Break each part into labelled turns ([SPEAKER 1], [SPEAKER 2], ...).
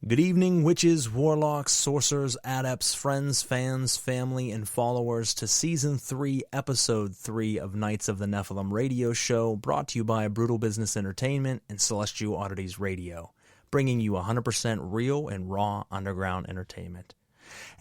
[SPEAKER 1] Good evening, witches, warlocks, sorcerers, adepts, friends, fans, family, and followers to Season 3, Episode 3 of Knights of the Nephilim radio show, brought to you by Brutal Business Entertainment and Celestial Oddities Radio, bringing you 100% real and raw underground entertainment.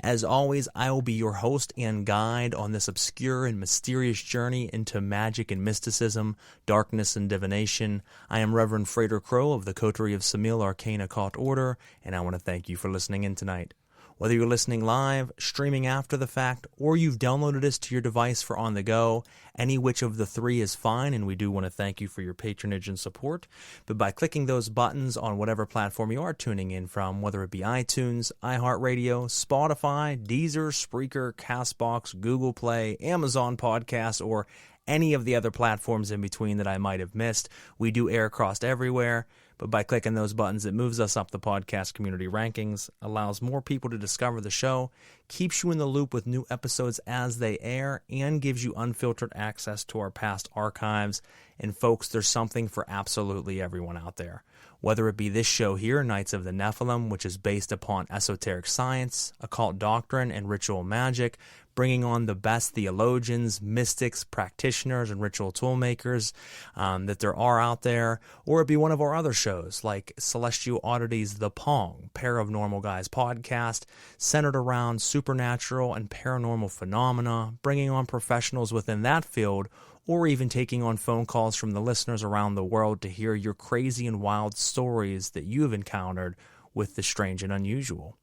[SPEAKER 1] As always, I will be your host and guide on this obscure and mysterious journey into magic and mysticism, darkness and divination. I am Rev.Frater Crow of the Coterie of Samil Arcane Occult Order, and I want to thank you for listening in tonight. Whether you're listening live, streaming after the fact, or you've downloaded us to your device for on the go, any which of the three is fine, and we do want to thank you for your patronage and support. But by clicking those buttons on whatever platform you are tuning in from, whether it be iTunes, iHeartRadio, Spotify, Deezer, Spreaker, CastBox, Google Play, Amazon Podcasts, or any of the other platforms in between that I might have missed, we do air across everywhere. But by clicking those buttons, it moves us up the podcast community rankings, allows more people to discover the show, keeps you in the loop with new episodes as they air, and gives you unfiltered access to our past archives. And folks, there's something for absolutely everyone out there. Whether it be this show here, Knights of the Nephilim, which is based upon esoteric science, occult doctrine, and ritual magic, bringing on the best theologians, mystics, practitioners, and ritual toolmakers that there are out there, or it be one of our other shows like Celestial Oddities, The Pong, Pair of Normal Guys podcast, centered around supernatural and paranormal phenomena, bringing on professionals within that field, or even taking on phone calls from the listeners around the world to hear your crazy and wild stories that you have encountered with the strange and unusual.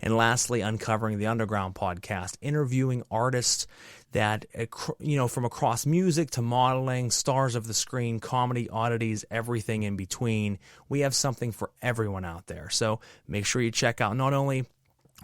[SPEAKER 1] And lastly, Uncovering the Underground podcast, interviewing artists that, from across music to modeling, stars of the screen, comedy, oddities, everything in between. We have something for everyone out there. So make sure you check out not only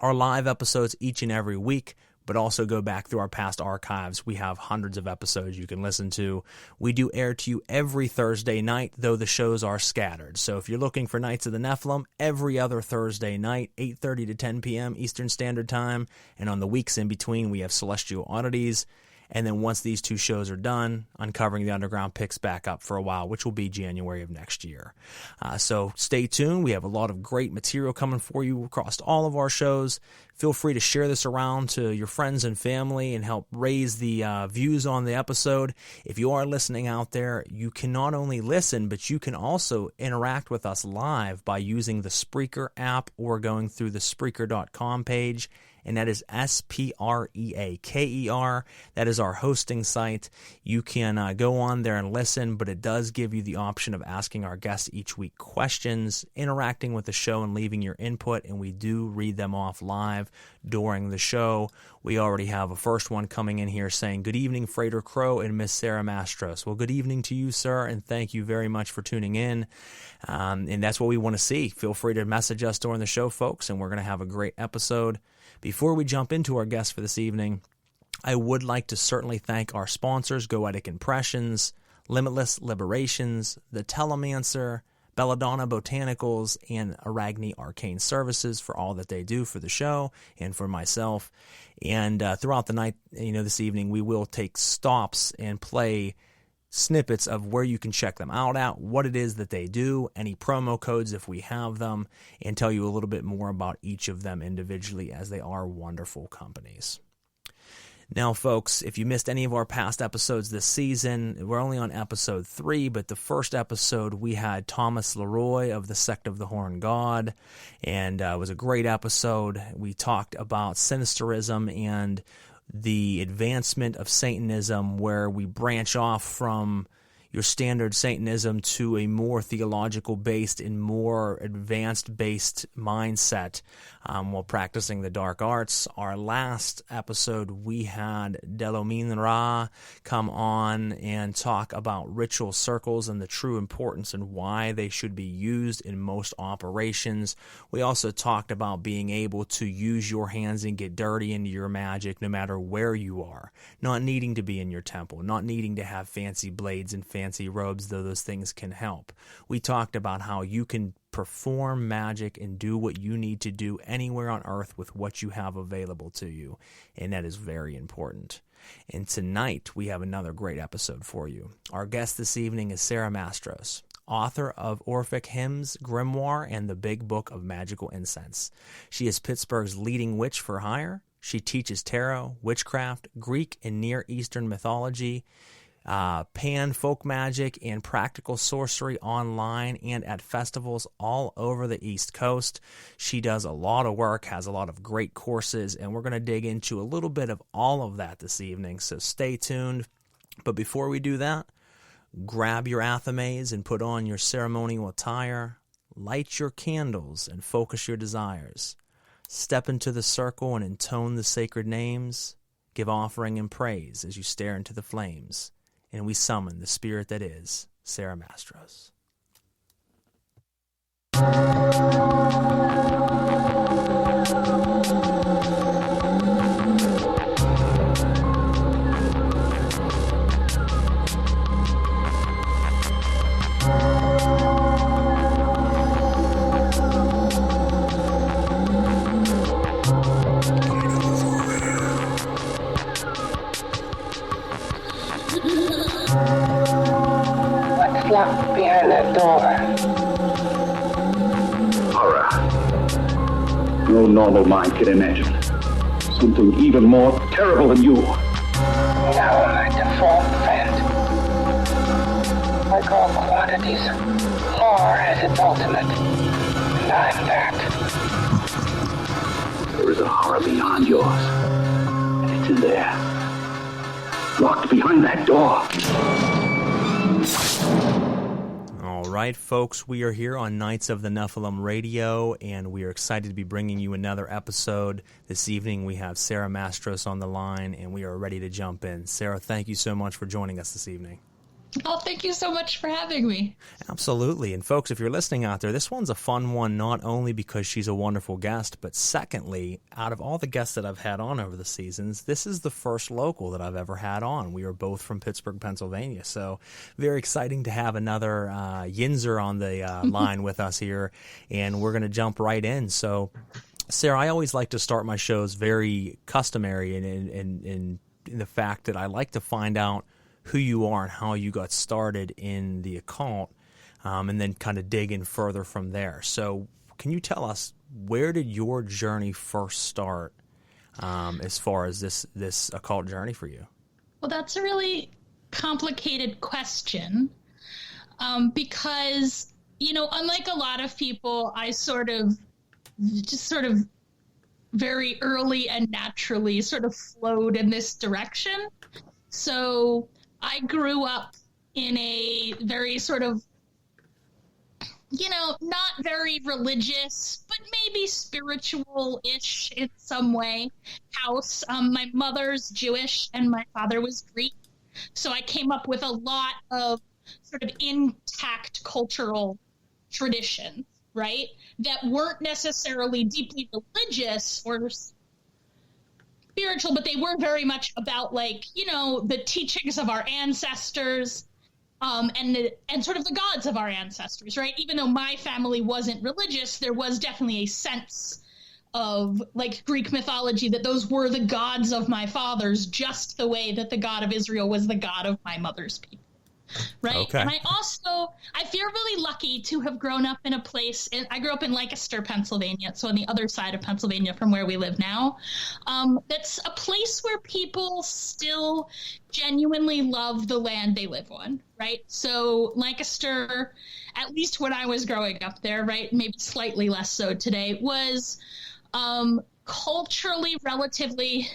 [SPEAKER 1] our live episodes each and every week, but also go back through our past archives. We have hundreds of episodes you can listen to. We do air to you every Thursday night, though the shows are scattered. So if you're looking for Knights of the Nephilim, every other Thursday night, 8:30 to 10 p.m. Eastern Standard Time. And on the weeks in between, we have Celestial Oddities. And then once these two shows are done, Uncovering the Underground picks back up for a while, which will be January of next year. So stay tuned. We have a lot of great material coming for you across all of our shows. Feel free to share this around to your friends and family and help raise the views on the episode. If you are listening out there, you can not only listen, but you can also interact with us live by using the Spreaker app or going through the Spreaker.com page. And that is Spreaker. That is our hosting site. You can go on there and listen, but it does give you the option of asking our guests each week questions, interacting with the show, and leaving your input, and we do read them off live during the show. We already have a first one coming in here saying, "Good evening, Frater Crow and Miss Sara Mastros." Well, good evening to you, sir, and thank you very much for tuning in. And that's what we want to see. Feel free to message us during the show, folks, and we're going to have a great episode. Before we jump into our guest for this evening, I would like to certainly thank our sponsors, Goetic Impressions, Limitless Liberations, The Telemancer, Belladonna Botanicals, and Arachne Arcane Services for all that they do for the show and for myself. And throughout the night, this evening, we will take stops and play snippets of where you can check them out at, what it is that they do, any promo codes if we have them, and tell you a little bit more about each of them individually as they are wonderful companies. Now, folks, if you missed any of our past episodes this season, we're only on episode 3, but the first episode we had Thomas Leroy of the Sect of the Horn God, and it was a great episode. We talked about Sinisterism and the advancement of Satanism, where we branch off from your standard Satanism to a more theological-based and more advanced-based mindset while practicing the dark arts. Our last episode, we had Delomin Ra come on and talk about ritual circles and the true importance and why they should be used in most operations. We also talked about being able to use your hands and get dirty into your magic no matter where you are, not needing to be in your temple, not needing to have fancy blades and fancy robes, though those things can help. We talked about how you can perform magic and do what you need to do anywhere on earth with what you have available to you, and that is very important. And tonight we have another great episode for you. Our guest this evening is Sara Mastros, author of Orphic Hymns, Grimoire, and the Big Book of Magical Incense. She is Pittsburgh's leading witch for hire. She teaches tarot, witchcraft, Greek and Near Eastern mythology, pan folk magic, and practical sorcery online and at festivals all over the East Coast. She does a lot of work, has a lot of great courses, and we're going to dig into a little bit of all of that this evening, so stay tuned. But before we do that, grab your athames and put on your ceremonial attire, light your candles and focus your desires. Step into the circle and intone the sacred names. Give offering and praise as you stare into the flames. And we summon the spirit that is Sara Mastros.
[SPEAKER 2] What's locked behind that door?
[SPEAKER 3] Horror. No normal mind can imagine. Something even more terrible than you.
[SPEAKER 2] Now my default friend. Like all quantities, horror has its ultimate. And I'm that.
[SPEAKER 3] There is a horror beyond yours. And it's in there. Locked behind that door.
[SPEAKER 1] All right, folks, we are here on Knights of the Nephilim Radio, and we are excited to be bringing you another episode. This evening we have Sara Mastros on the line, and we are ready to jump in. Sara, thank you so much for joining us this evening.
[SPEAKER 4] Oh, thank you so much for having me.
[SPEAKER 1] Absolutely. And folks, if you're listening out there, this one's a fun one, not only because she's a wonderful guest, but secondly, out of all the guests that I've had on over the seasons, this is the first local that I've ever had on. We are both from Pittsburgh, Pennsylvania. So very exciting to have another Yinzer on the line with us here. And we're going to jump right in. So, Sara, I always like to start my shows very customary in the fact that I like to find out who you are and how you got started in the occult, and then kind of dig in further from there. So can you tell us, where did your journey first start as far as this occult journey for you?
[SPEAKER 4] Well, that's a really complicated question because, unlike a lot of people, I sort of very early and naturally sort of flowed in this direction. So I grew up in a very sort of, not very religious, but maybe spiritual-ish in some way house. My mother's Jewish and my father was Greek. So I came up with a lot of sort of intact cultural traditions, right? That weren't necessarily deeply religious or spiritual, but they were very much about the teachings of our ancestors, and sort of the gods of our ancestors, right? Even though my family wasn't religious, there was definitely a sense of Greek mythology that those were the gods of my fathers, just the way that the God of Israel was the God of my mother's people. Right. Okay. And I feel really lucky to have grown up in a place. I grew up in Lancaster, Pennsylvania, so on the other side of Pennsylvania from where we live now. That's a place where people still genuinely love the land they live on. Right. So Lancaster, at least when I was growing up there, right, maybe slightly less so today, was culturally relatively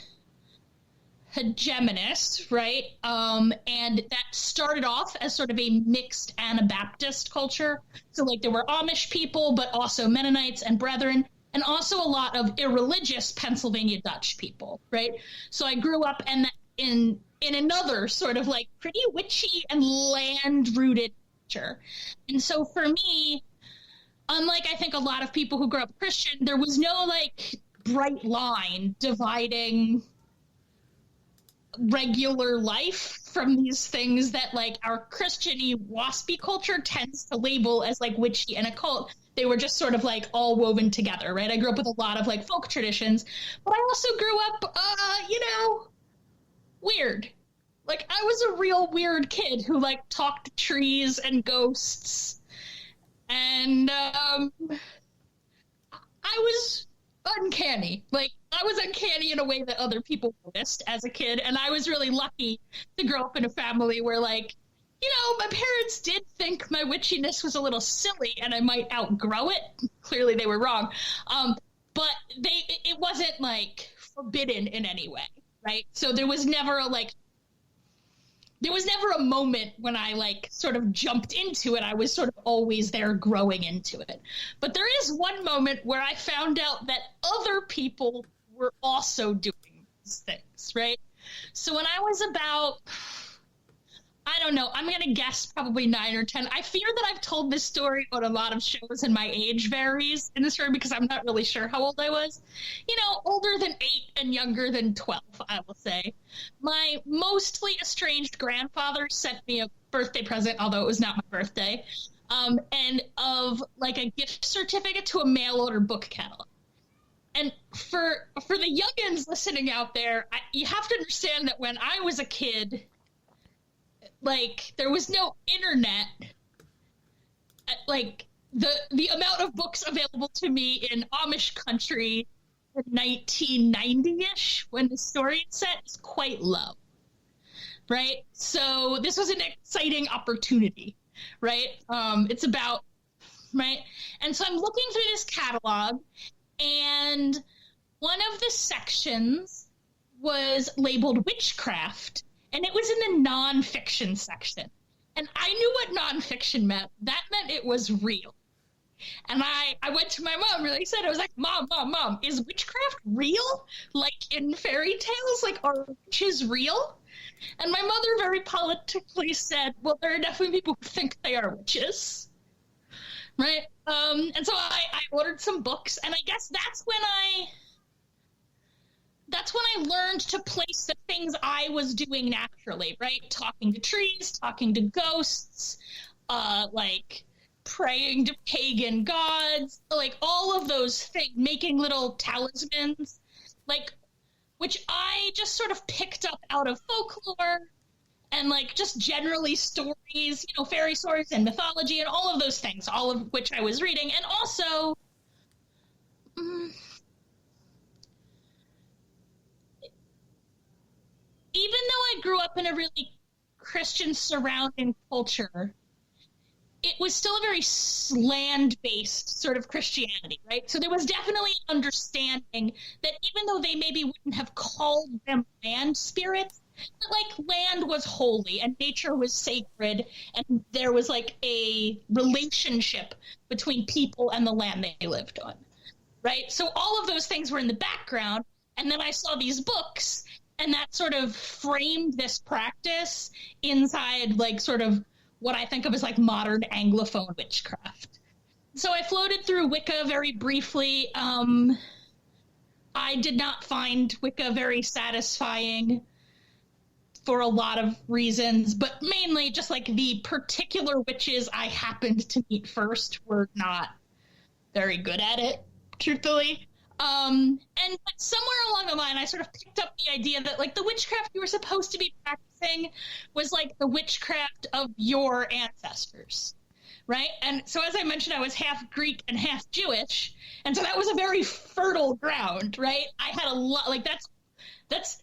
[SPEAKER 4] hegemonous, right? And that started off as sort of a mixed Anabaptist culture. So there were Amish people, but also Mennonites and Brethren, and also a lot of irreligious Pennsylvania Dutch people, right? So I grew up in another sort of pretty witchy and land-rooted culture. And so for me, unlike I think a lot of people who grew up Christian, there was no bright line dividing regular life from these things that our Christian-y waspy culture tends to label as witchy and occult. They were just sort of all woven together, right? I grew up with a lot of folk traditions, but I also grew up, weird. I was a real weird kid who talked to trees and ghosts And I was uncanny. Like, I was uncanny in a way that other people noticed as a kid. And I was really lucky to grow up in a family where, like, you know, my parents did think my witchiness was a little silly and I might outgrow it. Clearly they were wrong. But it wasn't, like, forbidden in any way, right? So there was never a moment when I, like, sort of jumped into it. I was sort of always there growing into it. But there is one moment where I found out that other people were also doing these things, right? So when I was about, I don't know, I'm going to guess probably 9 or 10. I fear that I've told this story on a lot of shows and my age varies in the story because I'm not really sure how old I was. You know, older than 8 and younger than 12, I will say. My mostly estranged grandfather sent me a birthday present, although it was not my birthday, and of like a gift certificate to a mail order book catalog. And for the youngins listening out there, you have to understand that when I was a kid, like, there was no internet. Like, the amount of books available to me in Amish country in 1990-ish, when the story is set, is quite low, right? So this was an exciting opportunity, right? It's about, right? And so I'm looking through this catalog, and one of the sections was labeled witchcraft, and it was in the nonfiction section. And I knew what nonfiction meant. That meant it was real. And I went to my mom, really said, I was like, Mom, is witchcraft real? Like in fairy tales? Like, are witches real? And my mother very politically said, well, there are definitely people who think they are witches. Right? And so I ordered some books, and I guess that's when I learned to place the things I was doing naturally, right? Talking to trees, talking to ghosts, like praying to pagan gods, like all of those things, making little talismans, like, which I just sort of picked up out of folklore and like just generally stories, you know, fairy stories and mythology and all of those things, all of which I was reading. And also, even though I grew up in a really Christian surrounding culture, it was still a very land-based sort of Christianity, right? So there was definitely an understanding that even though they maybe wouldn't have called them land spirits, but like land was holy and nature was sacred, and there was like a relationship between people and the land they lived on, right? So all of those things were in the background, and then I saw these books, and that sort of framed this practice inside like sort of what I think of as like modern Anglophone witchcraft. So I floated through Wicca very briefly. I did not find Wicca very satisfying for a lot of reasons, but mainly just like the particular witches I happened to meet first were not very good at it, truthfully. But somewhere along the line, I sort of picked up the idea that like the witchcraft you were supposed to be practicing was like the witchcraft of your ancestors, right? And so as I mentioned, I was half Greek and half Jewish, and so that was a very fertile ground, right? I had a lot, like that's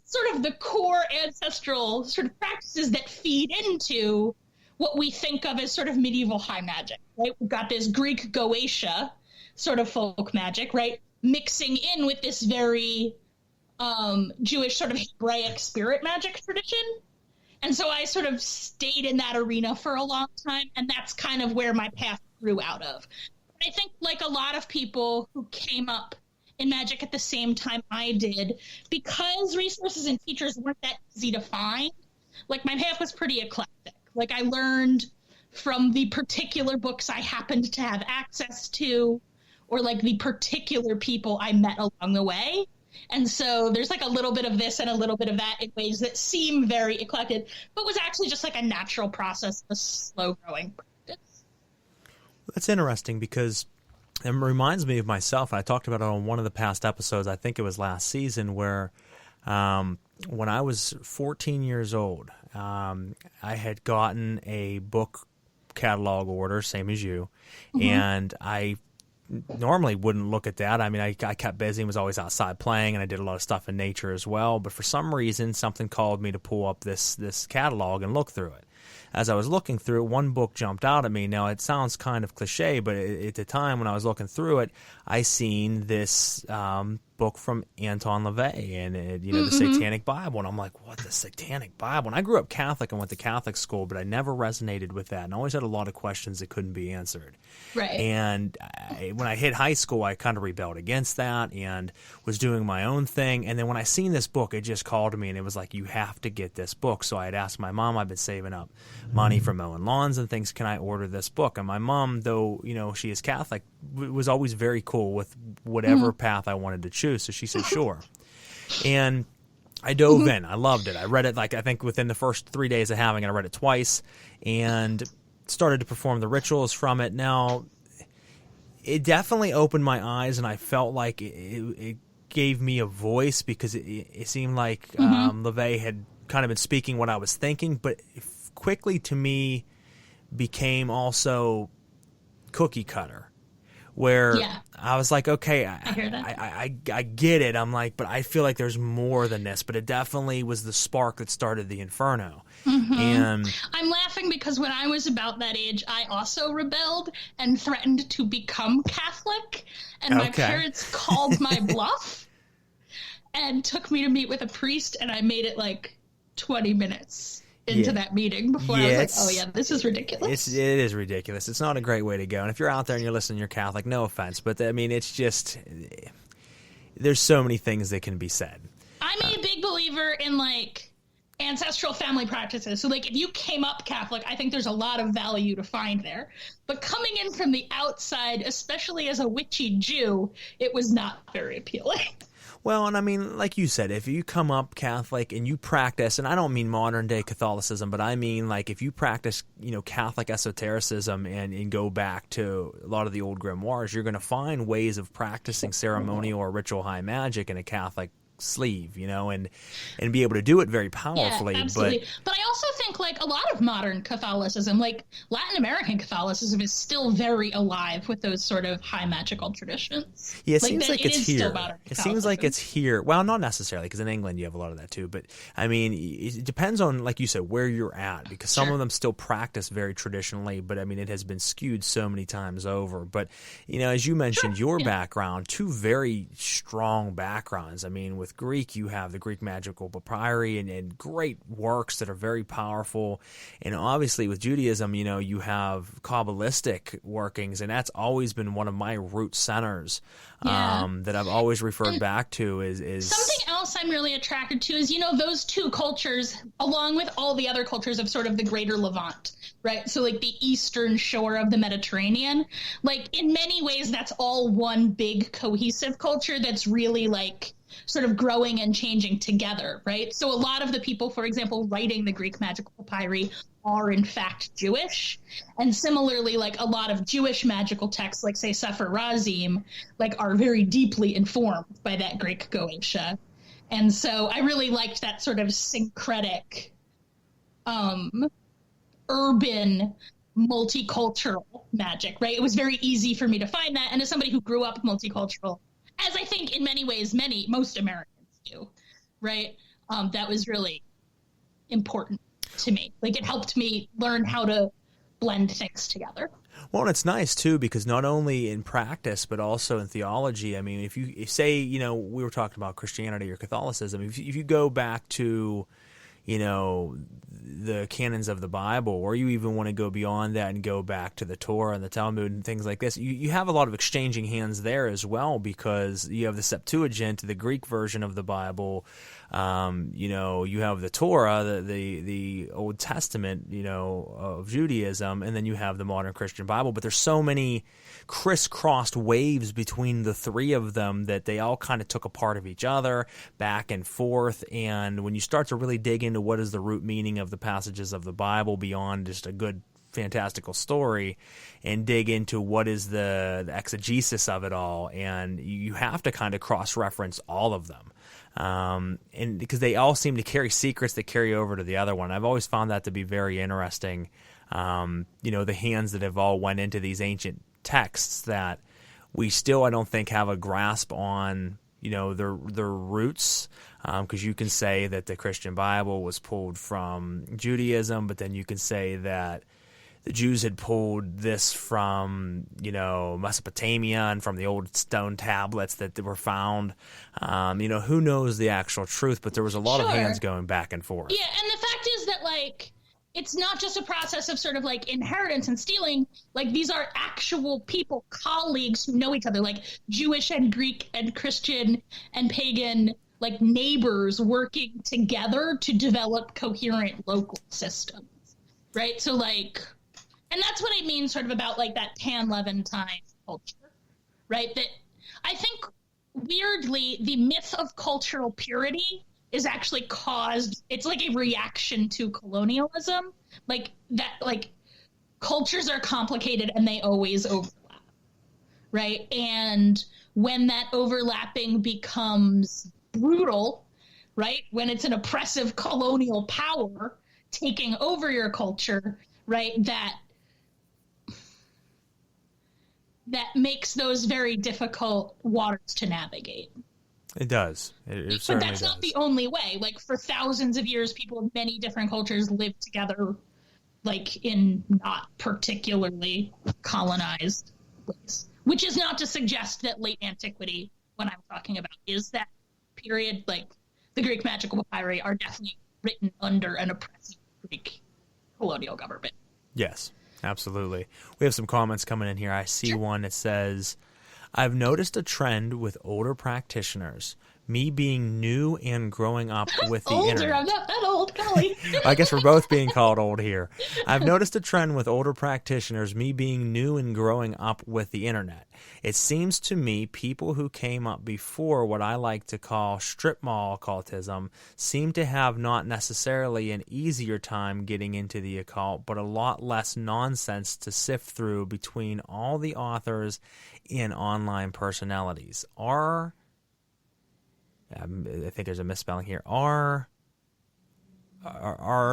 [SPEAKER 4] sort of the core ancestral sort of practices that feed into what we think of as sort of medieval high magic, right? We've got this Greek Goetia sort of folk magic, right? Mixing in with this very Jewish sort of Hebraic spirit magic tradition. And so I sort of stayed in that arena for a long time, and that's kind of where my path grew out of. But I think like a lot of people who came up in magic at the same time I did, because resources and teachers weren't that easy to find, like my path was pretty eclectic. Like I learned from the particular books I happened to have access to, or like the particular people I met along the way. And so there's like a little bit of this and a little bit of that in ways that seem very eclectic, but was actually just like a natural process, a slow growing practice.
[SPEAKER 1] That's interesting because it reminds me of myself. I talked about it on one of the past episodes, I think it was last season, where when I was 14 years old, I had gotten a book catalog order, same as you, and I normally wouldn't look at that. I mean, I kept busy and was always outside playing, and I did a lot of stuff in nature as well. But for some reason, something called me to pull up this catalog and look through it. As I was looking through it, one book jumped out at me. Now, it sounds kind of cliche, but at the time when I was looking through it, I seen this book from Anton LaVey and the Satanic Bible, and I'm like, what, the Satanic Bible? And I grew up Catholic and went to Catholic school, but I never resonated with that, and I always had a lot of questions that couldn't be answered.
[SPEAKER 4] Right.
[SPEAKER 1] And when I hit high school, I kind of rebelled against that and was doing my own thing. And then when I seen this book, it just called to me, and it was like, you have to get this book. So I had asked my mom, I've been saving up money for mowing lawns and things, can I order this book? And my mom, though she is Catholic, was always very cool with whatever path I wanted to choose. So she said, sure. And I dove in. I loved it. I read it, I think within the first 3 days of having it, I read it twice and started to perform the rituals from it. Now, it definitely opened my eyes, and I felt like it gave me a voice, because it seemed like LaVey had kind of been speaking what I was thinking, but quickly to me became also cookie cutter, where I was like, okay, I get it. I'm like, but I feel like there's more than this. But it definitely was the spark that started the inferno. And
[SPEAKER 4] I'm laughing because when I was about that age, I also rebelled and threatened to become Catholic. And my parents called my bluff and took me to meet with a priest. And I made it 20 minutes into that meeting before I was like, oh yeah, this is ridiculous.
[SPEAKER 1] It is ridiculous. It's not a great way to go. And if you're out there and you're listening, you're Catholic, no offense, but I mean, it's just, there's so many things that can be said.
[SPEAKER 4] I'm a big believer in ancestral family practices. So if you came up Catholic, I think there's a lot of value to find there. But coming in from the outside, especially as a witchy Jew, it was not very appealing.
[SPEAKER 1] Well, and I mean, like you said, if you come up Catholic and you practice, and I don't mean modern day Catholicism, but I mean if you practice, Catholic esotericism and go back to a lot of the old grimoires, you're going to find ways of practicing ceremonial or ritual high magic in a Catholic sleeve, and be able to do it very powerfully.
[SPEAKER 4] Yeah, absolutely. But I also think a lot of modern Catholicism, Latin American Catholicism, is still very alive with those sort of high magical traditions.
[SPEAKER 1] Yeah, it seems like it's here. It seems like it's here. Well, not necessarily, because in England you have a lot of that too. But I mean, it depends on, like you said, where you're at, because some of them still practice very traditionally. But I mean, it has been skewed so many times over. But as you mentioned, your background, two very strong backgrounds. I mean, with Greek, you have the Greek magical papyri and great works that are very powerful. And obviously with Judaism, you have Kabbalistic workings, and that's always been one of my root centers that I've always referred back to is
[SPEAKER 4] something else I'm really attracted to is, those two cultures, along with all the other cultures of sort of the greater Levant, right? So the eastern shore of the Mediterranean, in many ways, that's all one big cohesive culture that's really sort of growing and changing together, right? So a lot of the people, for example, writing the Greek magical papyri are in fact Jewish. And similarly, a lot of Jewish magical texts, say Sefer Razim, are very deeply informed by that Greek Goetia. And so I really liked that sort of syncretic, urban, multicultural magic, right? It was very easy for me to find that. And as somebody who grew up multicultural, as I think in many ways, most Americans do, right? That was really important to me. It helped me learn how to blend things together.
[SPEAKER 1] Well, and it's nice too, because not only in practice, but also in theology. I mean, if say, we were talking about Christianity or Catholicism, if you go back to, the canons of the Bible, or you even want to go beyond that and go back to the Torah and the Talmud and things like this, you have a lot of exchanging hands there as well, because you have the Septuagint, the Greek version of the Bible, you have the Torah, the Old Testament, of Judaism, and then you have the modern Christian Bible. But there's so many crisscrossed waves between the three of them that they all kind of took a part of each other, back and forth. And when you start to really dig into what is the root meaning of the passages of the Bible beyond just a good fantastical story, and dig into what is the exegesis of it all, and you have to kind of cross-reference all of them. And because they all seem to carry secrets that carry over to the other one. I've always found that to be very interesting. the hands that have all went into these ancient texts that we still, I don't think, have a grasp on, their roots, because you can say that the Christian Bible was pulled from Judaism, but then you can say that the Jews had pulled this from, Mesopotamia and from the old stone tablets that were found. Who knows the actual truth, but there was a lot of hands going back and forth.
[SPEAKER 4] Yeah, and the fact is that, it's not just a process of sort of, inheritance and stealing. These are actual people, colleagues who know each other, Jewish and Greek and Christian and pagan, neighbors working together to develop coherent local systems, right? So, and that's what I mean sort of about, that Pan-Levantine culture, right? That I think, weirdly, the myth of cultural purity is actually it's a reaction to colonialism. Cultures are complicated and they always overlap, right? And when that overlapping becomes brutal, right? When it's an oppressive colonial power taking over your culture, right? That makes those very difficult waters to navigate.
[SPEAKER 1] It does. It
[SPEAKER 4] but that's not the only way. For thousands of years, people of many different cultures lived together, in not particularly colonized ways. Which is not to suggest that late antiquity, when I'm talking about, is that period. The Greek magical papyri are definitely written under an oppressive Greek colonial government.
[SPEAKER 1] Yes, absolutely. We have some comments coming in here. I see one that says, I've noticed a trend with older practitioners, me being new and growing up with the internet.
[SPEAKER 4] I'm not that old, golly.
[SPEAKER 1] I guess we're both being called old here. I've noticed a trend with older practitioners, me being new and growing up with the internet. It seems to me people who came up before what I like to call strip mall occultism seem to have not necessarily an easier time getting into the occult, but a lot less nonsense to sift through between all the authors and online personalities. I think there's a misspelling here. Are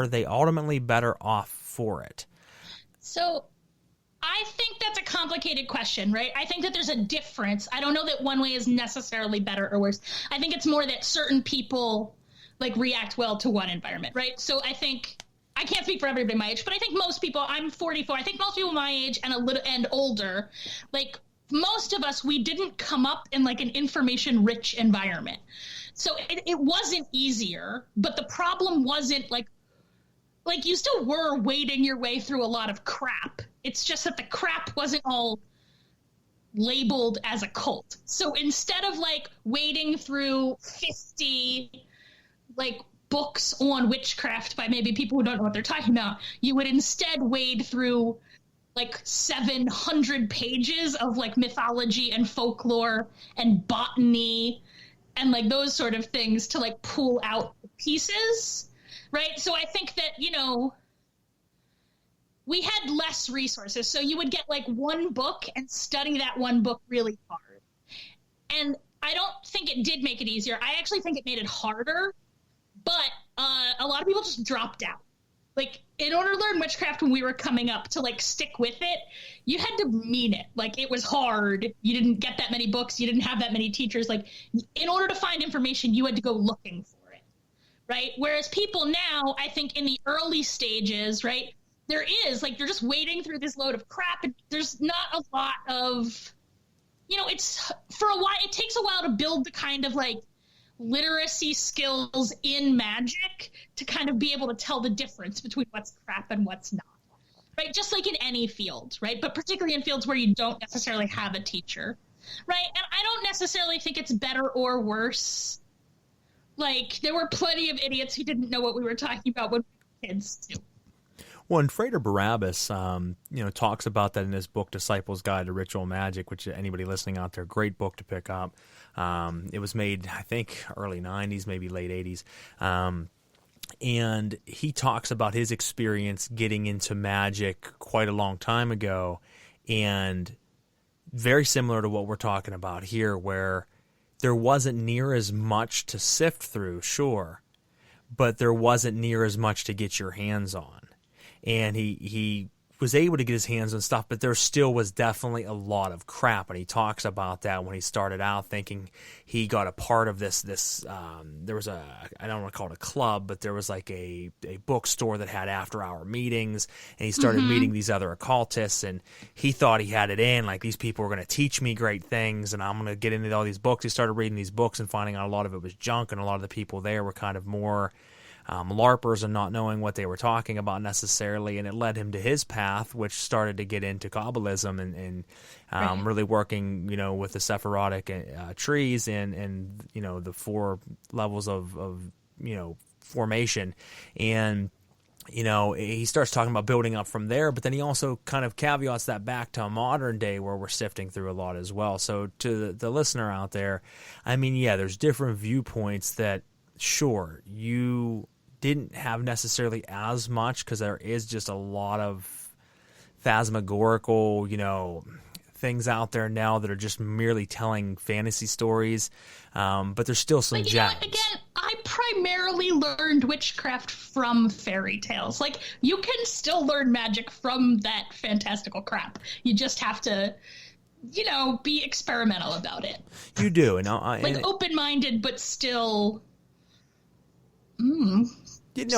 [SPEAKER 1] they ultimately better off for it?
[SPEAKER 4] So I think that's a complicated question, right? I think that there's a difference. I don't know that one way is necessarily better or worse. I think it's more that certain people react well to one environment, right? So I think, I can't speak for everybody my age, but I think most people, I'm 44, I think most people my age and older, most of us, we didn't come up in an information-rich environment. So it wasn't easier, but the problem wasn't you still were wading your way through a lot of crap. It's just that the crap wasn't all labeled as a cult. So instead of wading through 50 books on witchcraft by maybe people who don't know what they're talking about, you would instead wade through 700 pages of mythology and folklore and botany and those sort of things to pull out the pieces, right? So I think that, we had less resources. So you would get one book and study that one book really hard. And I don't think it did make it easier. I actually think it made it harder, but a lot of people just dropped out. In order to learn witchcraft when we were coming up, to stick with it, you had to mean it. It was hard. You didn't get that many books. You didn't have that many teachers. In order to find information, you had to go looking for it, right? Whereas people now, I think in the early stages, right, there is, you're just wading through this load of crap, and there's not a lot of, it's, for a while, it takes a while to build the kind of, literacy skills in magic to kind of be able to tell the difference between what's crap and what's not, right? Just like in any field, right? But particularly in fields where you don't necessarily have a teacher, right? And I don't necessarily think it's better or worse. There were plenty of idiots who didn't know what we were talking about when we were kids too.
[SPEAKER 1] Well, and Frater Barabbas, talks about that in his book, Disciples Guide to Ritual Magic, which anybody listening out there, great book to pick up. It was made, I think, early 90s, maybe late 80s. And he talks about his experience getting into magic quite a long time ago, and very similar to what we're talking about here, where there wasn't near as much to sift through, sure, but there wasn't near as much to get your hands on. and he was able to get his hands on stuff, but there still was definitely a lot of crap. And he talks about that when he started out, thinking he got a part of this there was I don't want to call it a club, but there was like a bookstore that had after-hour meetings, and he started meeting these other occultists, and he thought he had it in, like these people were going to teach me great things, and I'm going to get into all these books. He started reading these books and finding out a lot of it was junk, and a lot of the people there were kind of more LARPers and not knowing what they were talking about necessarily, and it led him to his path, which started to get into Kabbalism and really working, with the Sephirotic trees and the 4 levels of formation. And he starts talking about building up from there, but then he also kind of caveats that back to a modern day where we're sifting through a lot as well. So to the listener out there, there's different viewpoints that, sure, you didn't have necessarily as much because there is just a lot of phantasmagorical, things out there now that are just merely telling fantasy stories. But there's still some gems.
[SPEAKER 4] Again, I primarily learned witchcraft from fairy tales. Like, you can still learn magic from that fantastical crap. You just have to, be experimental about it.
[SPEAKER 1] You do. And
[SPEAKER 4] open-minded, but still...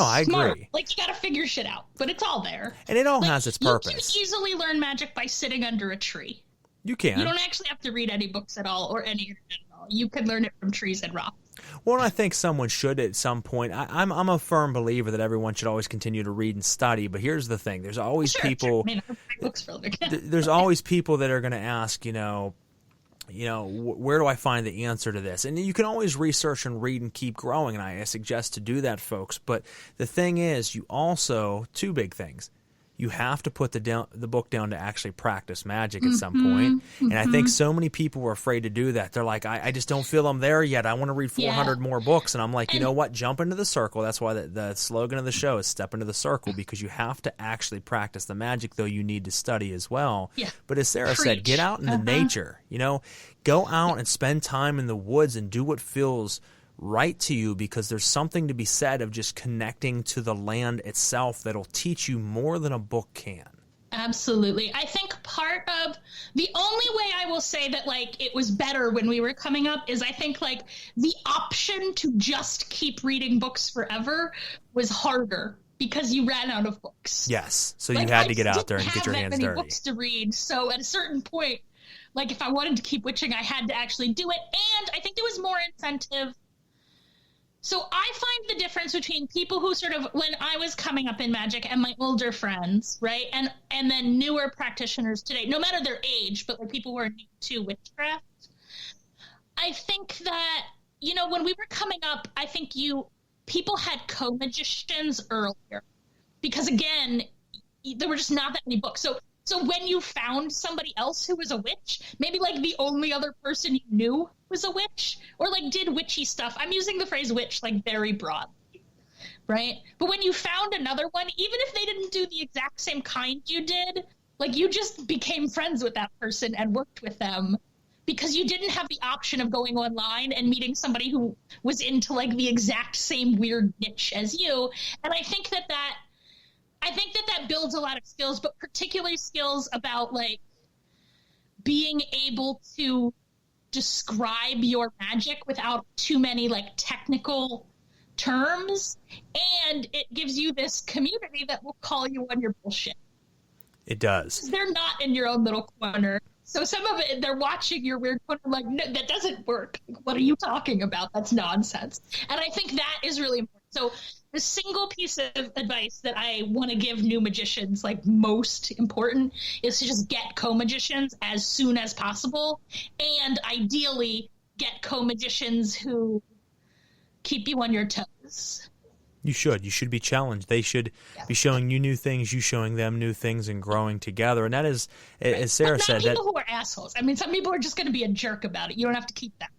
[SPEAKER 1] I
[SPEAKER 4] smart.
[SPEAKER 1] agree.
[SPEAKER 4] Like, you gotta figure shit out, but it's all there.
[SPEAKER 1] And it all has its purpose.
[SPEAKER 4] You can easily learn magic by sitting under a tree.
[SPEAKER 1] You can.
[SPEAKER 4] You don't actually have to read any books at all or any internet at all. You can learn it from trees and rocks.
[SPEAKER 1] Well, I think someone should at some point. I'm a firm believer that everyone should always continue to read and study. But here's the thing: there's always people.
[SPEAKER 4] I write books for a living.
[SPEAKER 1] There's always people that are going to ask, where do I find the answer to this? And you can always research and read and keep growing, and I suggest to do that, folks. But the thing is, you also, 2 big things. You have to put the book down to actually practice magic at some point. And I think so many people were afraid to do that. They're like, I just don't feel I'm there yet. I want to read 400 more books. And I'm like, you know what? Jump into the circle. That's why the slogan of the show is step into the circle, because you have to actually practice the magic, though you need to study as well. Yeah. But as Sarah said, get out into nature. Go out and spend time in the woods and do what feels right to you, because there's something to be said of just connecting to the land itself that'll teach you more than a book can.
[SPEAKER 4] Absolutely. I think part of the only way I will say that it was better when we were coming up is I think the option to just keep reading books forever was harder because you ran out of books.
[SPEAKER 1] Yes. So you had to get out there and get your hands dirty.
[SPEAKER 4] I didn't have that many books to read. So at a certain point, if I wanted to keep witching, I had to actually do it. And I think there was more incentive. So I find the difference between people who sort of, when I was coming up in magic and my older friends, right, and then newer practitioners today, no matter their age, but people who are new to witchcraft, I think that, when we were coming up, I think people had co-magicians earlier because, again, there were just not that many books. So when you found somebody else who was a witch, maybe the only other person you knew was a witch or did witchy stuff. I'm using the phrase witch very broadly, right? But when you found another one, even if they didn't do the exact same kind you did, you just became friends with that person and worked with them because you didn't have the option of going online and meeting somebody who was into the exact same weird niche as you. And I think that builds a lot of skills, but particularly skills about being able to describe your magic without too many technical terms, and it gives you this community that will call you on your bullshit.
[SPEAKER 1] It does.
[SPEAKER 4] They're not in your own little corner. So some of it, they're watching your weird corner no, that doesn't work. What are you talking about? That's nonsense. And I think that is really important. So the single piece of advice that I want to give new magicians, most important, is to just get co-magicians as soon as possible, and ideally get co-magicians who keep you on your toes.
[SPEAKER 1] You should be challenged. They should be showing you new things, you showing them new things, and growing together. And that is, as Sarah said,
[SPEAKER 4] people who are assholes. I mean, some people are just going to be a jerk about it. You don't have to keep that.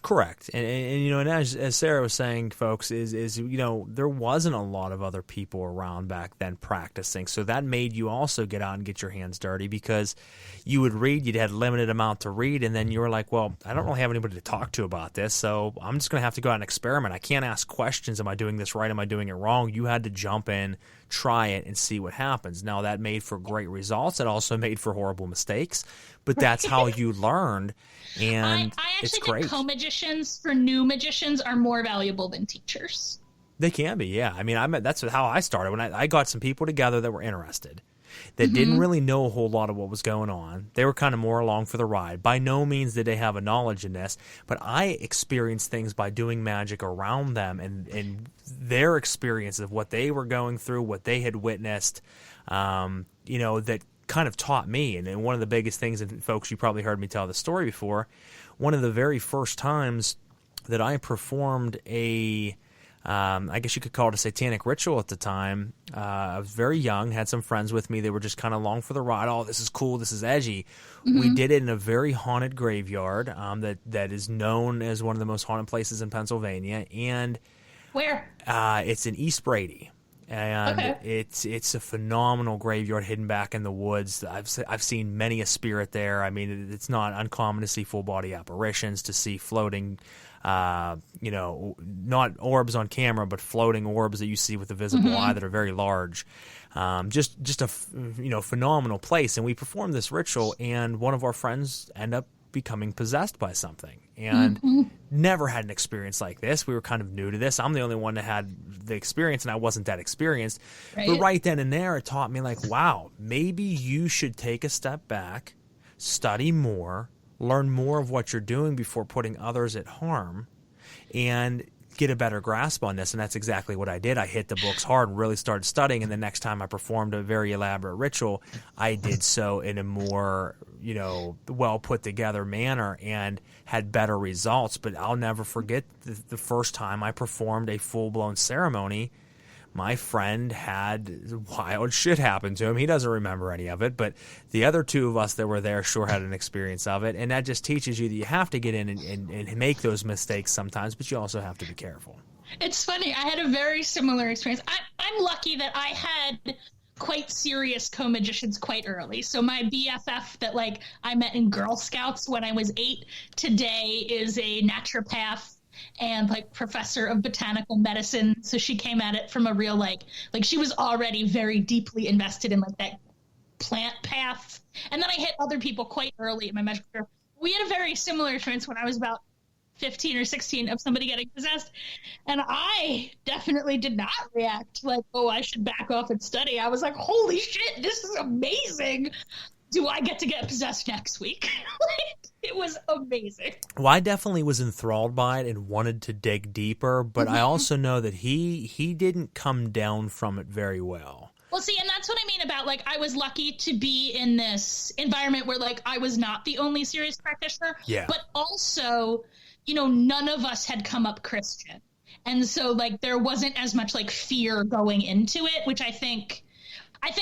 [SPEAKER 1] Correct. And as Sarah was saying, folks, is there wasn't a lot of other people around back then practicing. So that made you also get out and get your hands dirty, because you would read, you'd had a limited amount to read, and then you were like, well, I don't really have anybody to talk to about this, so I'm just going to have to go out and experiment. I can't ask questions. Am I doing this right? Am I doing it wrong? You had to jump in, try it and see what happens. Now, that made for great results. It also made for horrible mistakes, but that's how you learned, and
[SPEAKER 4] I
[SPEAKER 1] it's
[SPEAKER 4] actually
[SPEAKER 1] great.
[SPEAKER 4] think co-magicians for new magicians are more valuable than teachers.
[SPEAKER 1] They can be, yeah. I mean, that's how I started. When I got some people together that were interested, that didn't really know a whole lot of what was going on. They were kind of more along for the ride. By no means did they have a knowledge in this, but I experienced things by doing magic around them, and their experience of what they were going through, what they had witnessed, that kind of taught me. And one of the biggest things, and folks, you probably heard me tell the story before, one of the very first times that I performed I guess you could call it a satanic ritual at the time. I was very young, had some friends with me. They were just kind of along for the ride. Oh, this is cool. This is edgy. We did it in a very haunted graveyard that is known as one of the most haunted places in Pennsylvania. And
[SPEAKER 4] Where?
[SPEAKER 1] It's in East Brady. And it's a phenomenal graveyard hidden back in the woods. I've seen many a spirit there. I mean, it's not uncommon to see full body apparitions, to see floating, not orbs on camera, but floating orbs that you see with the visible eye that are very large. Just a phenomenal place. And we performed this ritual, and one of our friends ended up becoming possessed by something, and never had an experience like this. We were kind of new to this. I'm the only one that had the experience, and I wasn't that experienced. Right. But right then and there, it taught me, like, wow, maybe you should take a step back, study more, learn more of what you're doing before putting others at harm, and get a better grasp on this. And that's exactly what I did. I hit the books hard and really started studying, and the next time I performed a very elaborate ritual, I did so in a more well put together manner and had better results. But I'll never forget the first time I performed a full-blown ceremony. My friend had wild shit happen to him. He doesn't remember any of it, but the other two of us that were there sure had an experience of it. And that just teaches you that you have to get in and make those mistakes sometimes, but you also have to be careful.
[SPEAKER 4] It's funny. I had a very similar experience. I'm lucky that I had quite serious co-magicians quite early. So my BFF that I met in Girl Scouts when I was 8 today is a naturopath and professor of botanical medicine. So she came at it from a real she was already very deeply invested in that plant path. And then I hit other people quite early in my magic career. We had a very similar experience when I was about 15 or 16 of somebody getting possessed, and I definitely did not react I should back off and study. I was like, holy shit, this is amazing. Do I get to get possessed next week? It was amazing.
[SPEAKER 1] Well, I definitely was enthralled by it and wanted to dig deeper, but I also know that he didn't come down from it very well.
[SPEAKER 4] Well, see, and that's what I mean about, I was lucky to be in this environment where, I was not the only serious practitioner. Yeah. But also, none of us had come up Christian. And so, there wasn't as much, fear going into it, which I think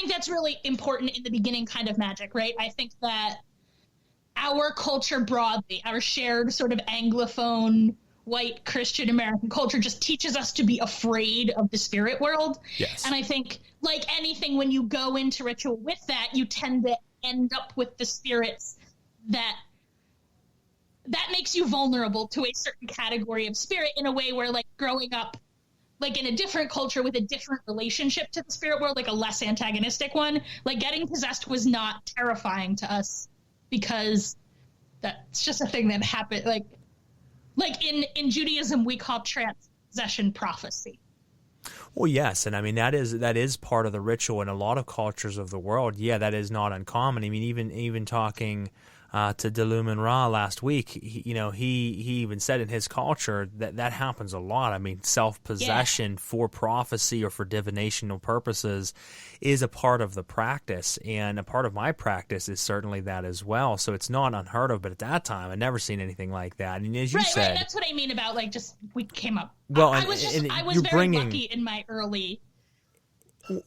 [SPEAKER 4] that's really important in the beginning kind of magic, right? I think that our culture broadly, our shared sort of Anglophone, white Christian American culture just teaches us to be afraid of the spirit world. Yes. And I think, like anything, when you go into ritual with that, you tend to end up with the spirits that makes you vulnerable to a certain category of spirit in a way where, growing up, in a different culture with a different relationship to the spirit world, a less antagonistic one, getting possessed was not terrifying to us because that's just a thing that happened. In Judaism, we call possession prophecy.
[SPEAKER 1] Well, yes, and I mean that is part of the ritual in a lot of cultures of the world. Yeah, that is not uncommon. I mean, even talking to Delumen Ra last week, he even said in his culture that happens a lot. I mean, self-possession for prophecy or for divinational purposes is a part of the practice, and a part of my practice is certainly that as well. So it's not unheard of, but at that time, I'd never seen anything like that. And as you said,
[SPEAKER 4] right, that's what I mean about we came up.
[SPEAKER 1] Well,
[SPEAKER 4] I was very lucky in my early.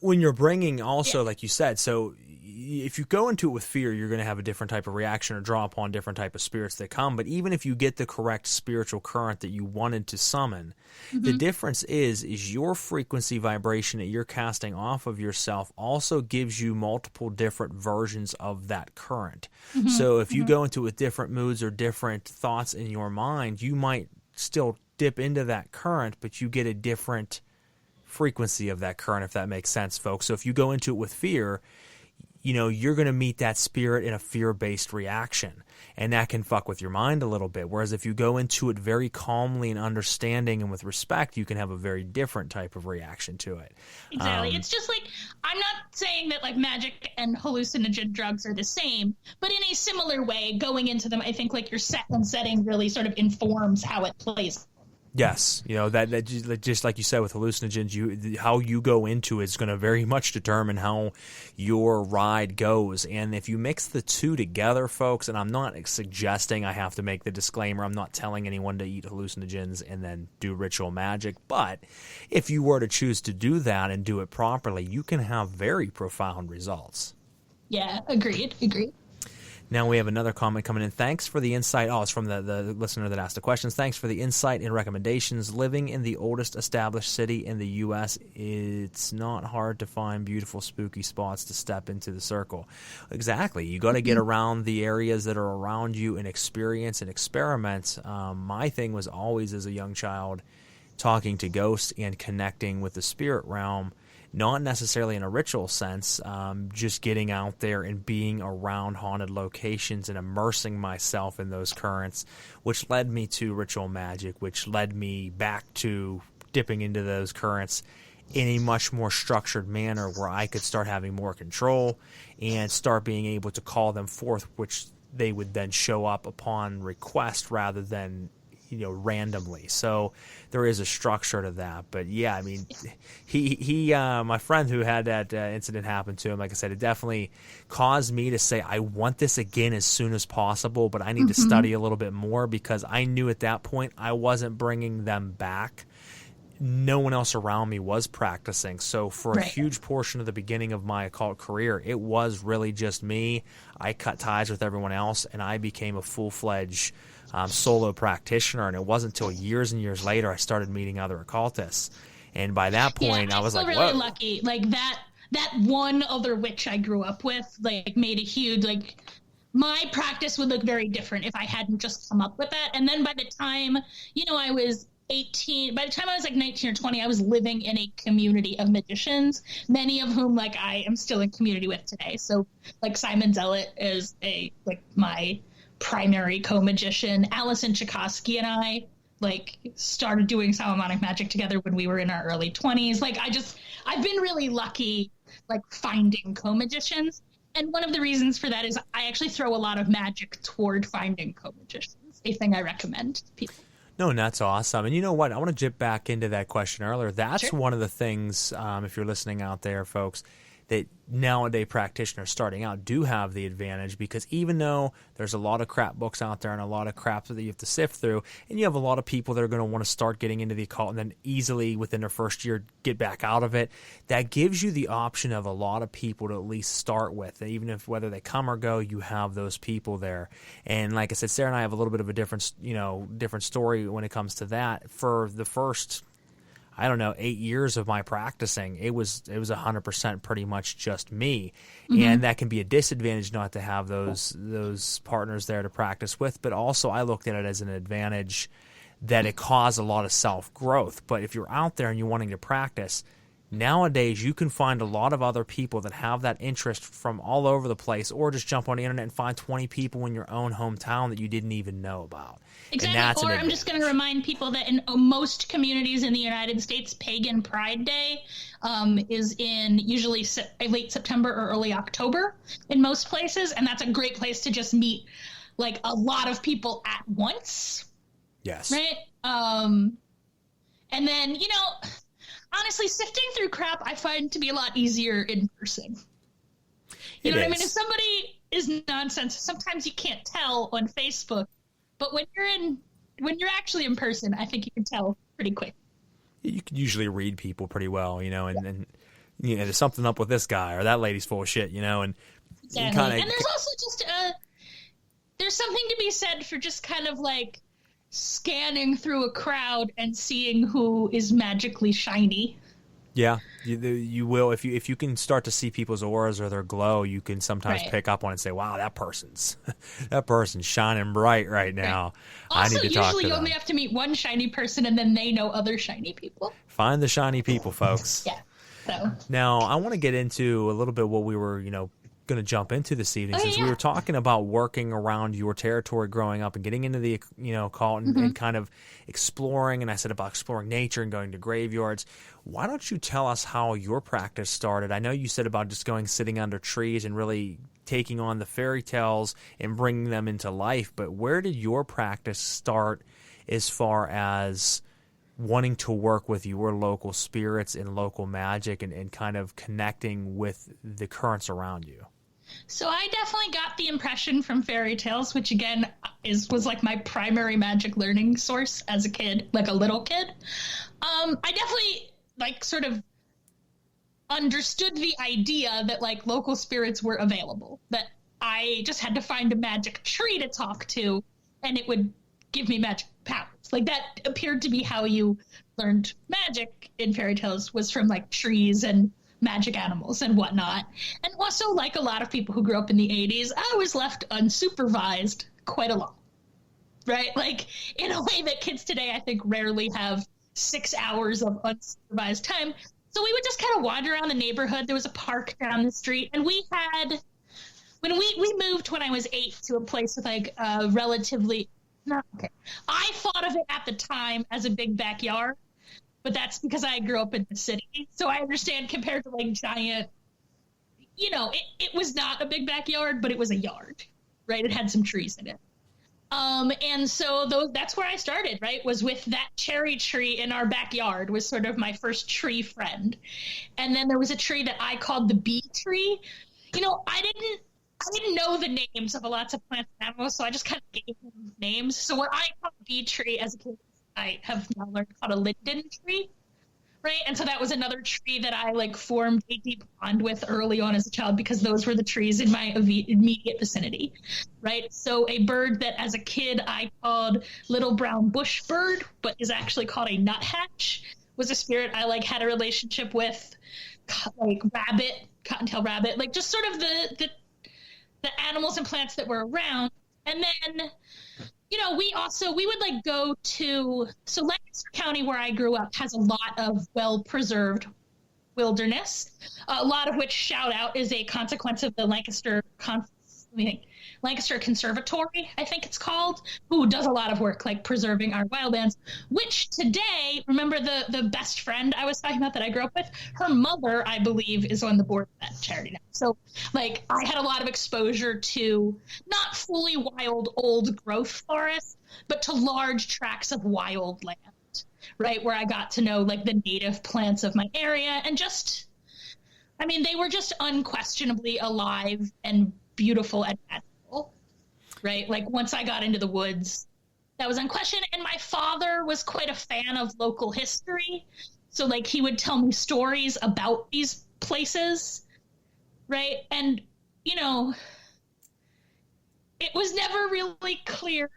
[SPEAKER 1] When you're bringing also, like you said, so if you go into it with fear, you're going to have a different type of reaction or draw upon different type of spirits that come. But even if you get the correct spiritual current that you wanted to summon, the difference is your frequency vibration that you're casting off of yourself also gives you multiple different versions of that current. So if you go into it with different moods or different thoughts in your mind, you might still dip into that current, but you get a different frequency of that current, if that makes sense, folks. So if you go into it with fear, you're going to meet that spirit in a fear-based reaction, and that can fuck with your mind a little bit. Whereas if you go into it very calmly and understanding and with respect, you can have a very different type of reaction to it.
[SPEAKER 4] Exactly. It's just like, I'm not saying that like magic and hallucinogen drugs are the same, but in a similar way, going into them, I think like your set and setting really sort of informs how it plays.
[SPEAKER 1] Yes, that just like you said with hallucinogens, how you go into it is going to very much determine how your ride goes. And if you mix the two together, folks, and I'm not suggesting, I have to make the disclaimer, I'm not telling anyone to eat hallucinogens and then do ritual magic, but if you were to choose to do that and do it properly, you can have very profound results.
[SPEAKER 4] Yeah, agreed.
[SPEAKER 1] Now we have another comment coming in. Thanks for the insight. Oh, it's from the listener that asked the questions. Thanks for the insight and recommendations. Living in the oldest established city in the U.S., it's not hard to find beautiful, spooky spots to step into the circle. Exactly. You got to get around the areas that are around you and experience and experiment. My thing was always as a young child talking to ghosts and connecting with the spirit realm. Not necessarily in a ritual sense, just getting out there and being around haunted locations and immersing myself in those currents, which led me to ritual magic, which led me back to dipping into those currents in a much more structured manner where I could start having more control and start being able to call them forth, which they would then show up upon request rather than randomly. So there is a structure to that. But yeah, I mean, he my friend who had that incident happen to him, like I said, it definitely caused me to say, I want this again as soon as possible, but I need to study a little bit more, because I knew at that point I wasn't bringing them back. No one else around me was practicing. So for a huge portion of the beginning of my occult career, it was really just me. I cut ties with everyone else, and I became a full-fledged solo practitioner. And it wasn't until years and years later I started meeting other occultists. And by that point, I was like,
[SPEAKER 4] really lucky. Like that one other witch I grew up with, like, made a huge, like, my practice would look very different if I hadn't just come up with that. And then by the time, I was 18, by the time I was like 19 or 20, I was living in a community of magicians, many of whom like I am still in community with today. So like Simon Zealot is my primary co-magician. Allison Tchaikovsky and I like started doing Solomonic magic together when we were in our early 20s. Like I've been really lucky like finding co-magicians. And one of the reasons for that is I actually throw a lot of magic toward finding co-magicians, a thing I recommend to people.
[SPEAKER 1] No, and that's awesome. And you know what? I want to jump back into that question earlier. That's one of the things, if you're listening out there, folks, that nowadays practitioners starting out do have the advantage, because even though there's a lot of crap books out there and a lot of crap that you have to sift through, and you have a lot of people that are going to want to start getting into the occult and then easily within their first year get back out of it, that gives you the option of a lot of people to at least start with. And even if whether they come or go, you have those people there. And like I said, Sarah and I have a little bit of a different story when it comes to that. For the first 8 years of my practicing, it was 100% pretty much just me. And that can be a disadvantage not to have those partners there to practice with, but also I looked at it as an advantage that it caused a lot of self-growth. But if you're out there and you're wanting to practice, nowadays you can find a lot of other people that have that interest from all over the place, or just jump on the internet and find 20 people in your own hometown that you didn't even know about.
[SPEAKER 4] Exactly. Or I'm just going to remind people that in most communities in the United States, Pagan Pride Day is in usually late September or early October in most places. And that's a great place to just meet like a lot of people at once.
[SPEAKER 1] Yes.
[SPEAKER 4] Right. And then, honestly, sifting through crap I find to be a lot easier in person. You know what I mean? If somebody is nonsense, sometimes you can't tell on Facebook. But when you're actually in person, I think you can tell pretty quick.
[SPEAKER 1] You can usually read people pretty well, and there's something up with this guy or that lady's full of shit, and
[SPEAKER 4] exactly. And there's also just there's something to be said for just kind of like scanning through a crowd and seeing who is magically shiny.
[SPEAKER 1] Yeah, you will. If you can start to see people's auras or their glow, you can sometimes pick up on it and say, "Wow, that person's shining bright right now."
[SPEAKER 4] Also,
[SPEAKER 1] I need to talk to
[SPEAKER 4] usually you
[SPEAKER 1] them.
[SPEAKER 4] only have to meet one shiny person, and then they know other shiny people.
[SPEAKER 1] Find the shiny people, folks.
[SPEAKER 4] Yeah. So
[SPEAKER 1] Now, I want to get into a little bit what we were, going to jump into this evening, since we were talking about working around your territory growing up and getting into the occult and kind of exploring, and I said about exploring nature and going to graveyards. Why don't you tell us how your practice started? I know you said about just sitting under trees and really taking on the fairy tales and bringing them into life, but where did your practice start as far as wanting to work with your local spirits and local magic and kind of connecting with the currents around you?
[SPEAKER 4] So I definitely got the impression from fairy tales, which again was like my primary magic learning source as a kid, like a little kid. I definitely sort of understood the idea that local spirits were available, that I just had to find a magic tree to talk to and it would give me magic powers. That appeared to be how you learned magic in fairy tales, was from trees and magic animals and whatnot. And also, like a lot of people who grew up in the 80s, I was left unsupervised quite a lot, right? In a way that kids today, I think, rarely have 6 hours of unsupervised time. So we would just kind of wander around the neighborhood. There was a park down the street, and we had, when we moved when I was 8 to a place with relatively, no, okay. I thought of it at the time as a big backyard, but that's because I grew up in the city. So I understand, compared to giant, it was not a big backyard, but it was a yard, right? It had some trees in it. And so that's where I started, right? Was with that cherry tree in our backyard was sort of my first tree friend. And then there was a tree that I called the bee tree. I didn't know the names of lots of plants and animals, so I just kind of gave them names. So what I called bee tree as a kid, I have now learned called a linden tree, right? And so that was another tree that I formed a deep bond with early on as a child, because those were the trees in my immediate vicinity, right? So a bird that as a kid I called little brown bush bird, but is actually called a nuthatch, was a spirit I had a relationship with, rabbit, cottontail rabbit, just sort of the animals and plants that were around. And then, we would go to, so Lancaster County, where I grew up, has a lot of well-preserved wilderness, a lot of which, shout out, is a consequence of the Lancaster Conservatory, I think it's called, who does a lot of work preserving our wildlands, which today, remember the best friend I was talking about that I grew up with, her mother, I believe, is on the board of that charity now. So I had a lot of exposure to not fully wild old growth forests, but to large tracts of wild land, right, where I got to know the native plants of my area, and they were just unquestionably alive and beautiful and magical, right? Once I got into the woods, that was unquestioned. And my father was quite a fan of local history. So he would tell me stories about these places, right? And, it was never really clear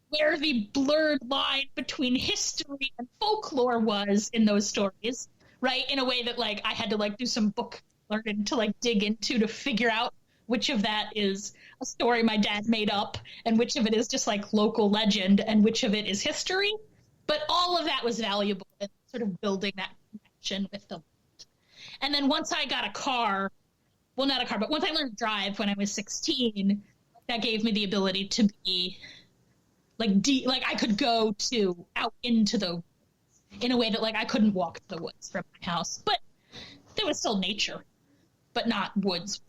[SPEAKER 4] where the blurred line between history and folklore was in those stories, right? In a way that I had to do some book learning to dig into to figure out which of that is a story my dad made up and which of it is just local legend and which of it is history. But all of that was valuable in sort of building that connection with the world. And then once I got a car, well, not a car, but once I learned to drive when I was 16, that gave me the ability to be I could go out into the woods in a way that I couldn't walk to the woods from my house, but there was still nature, but not woods.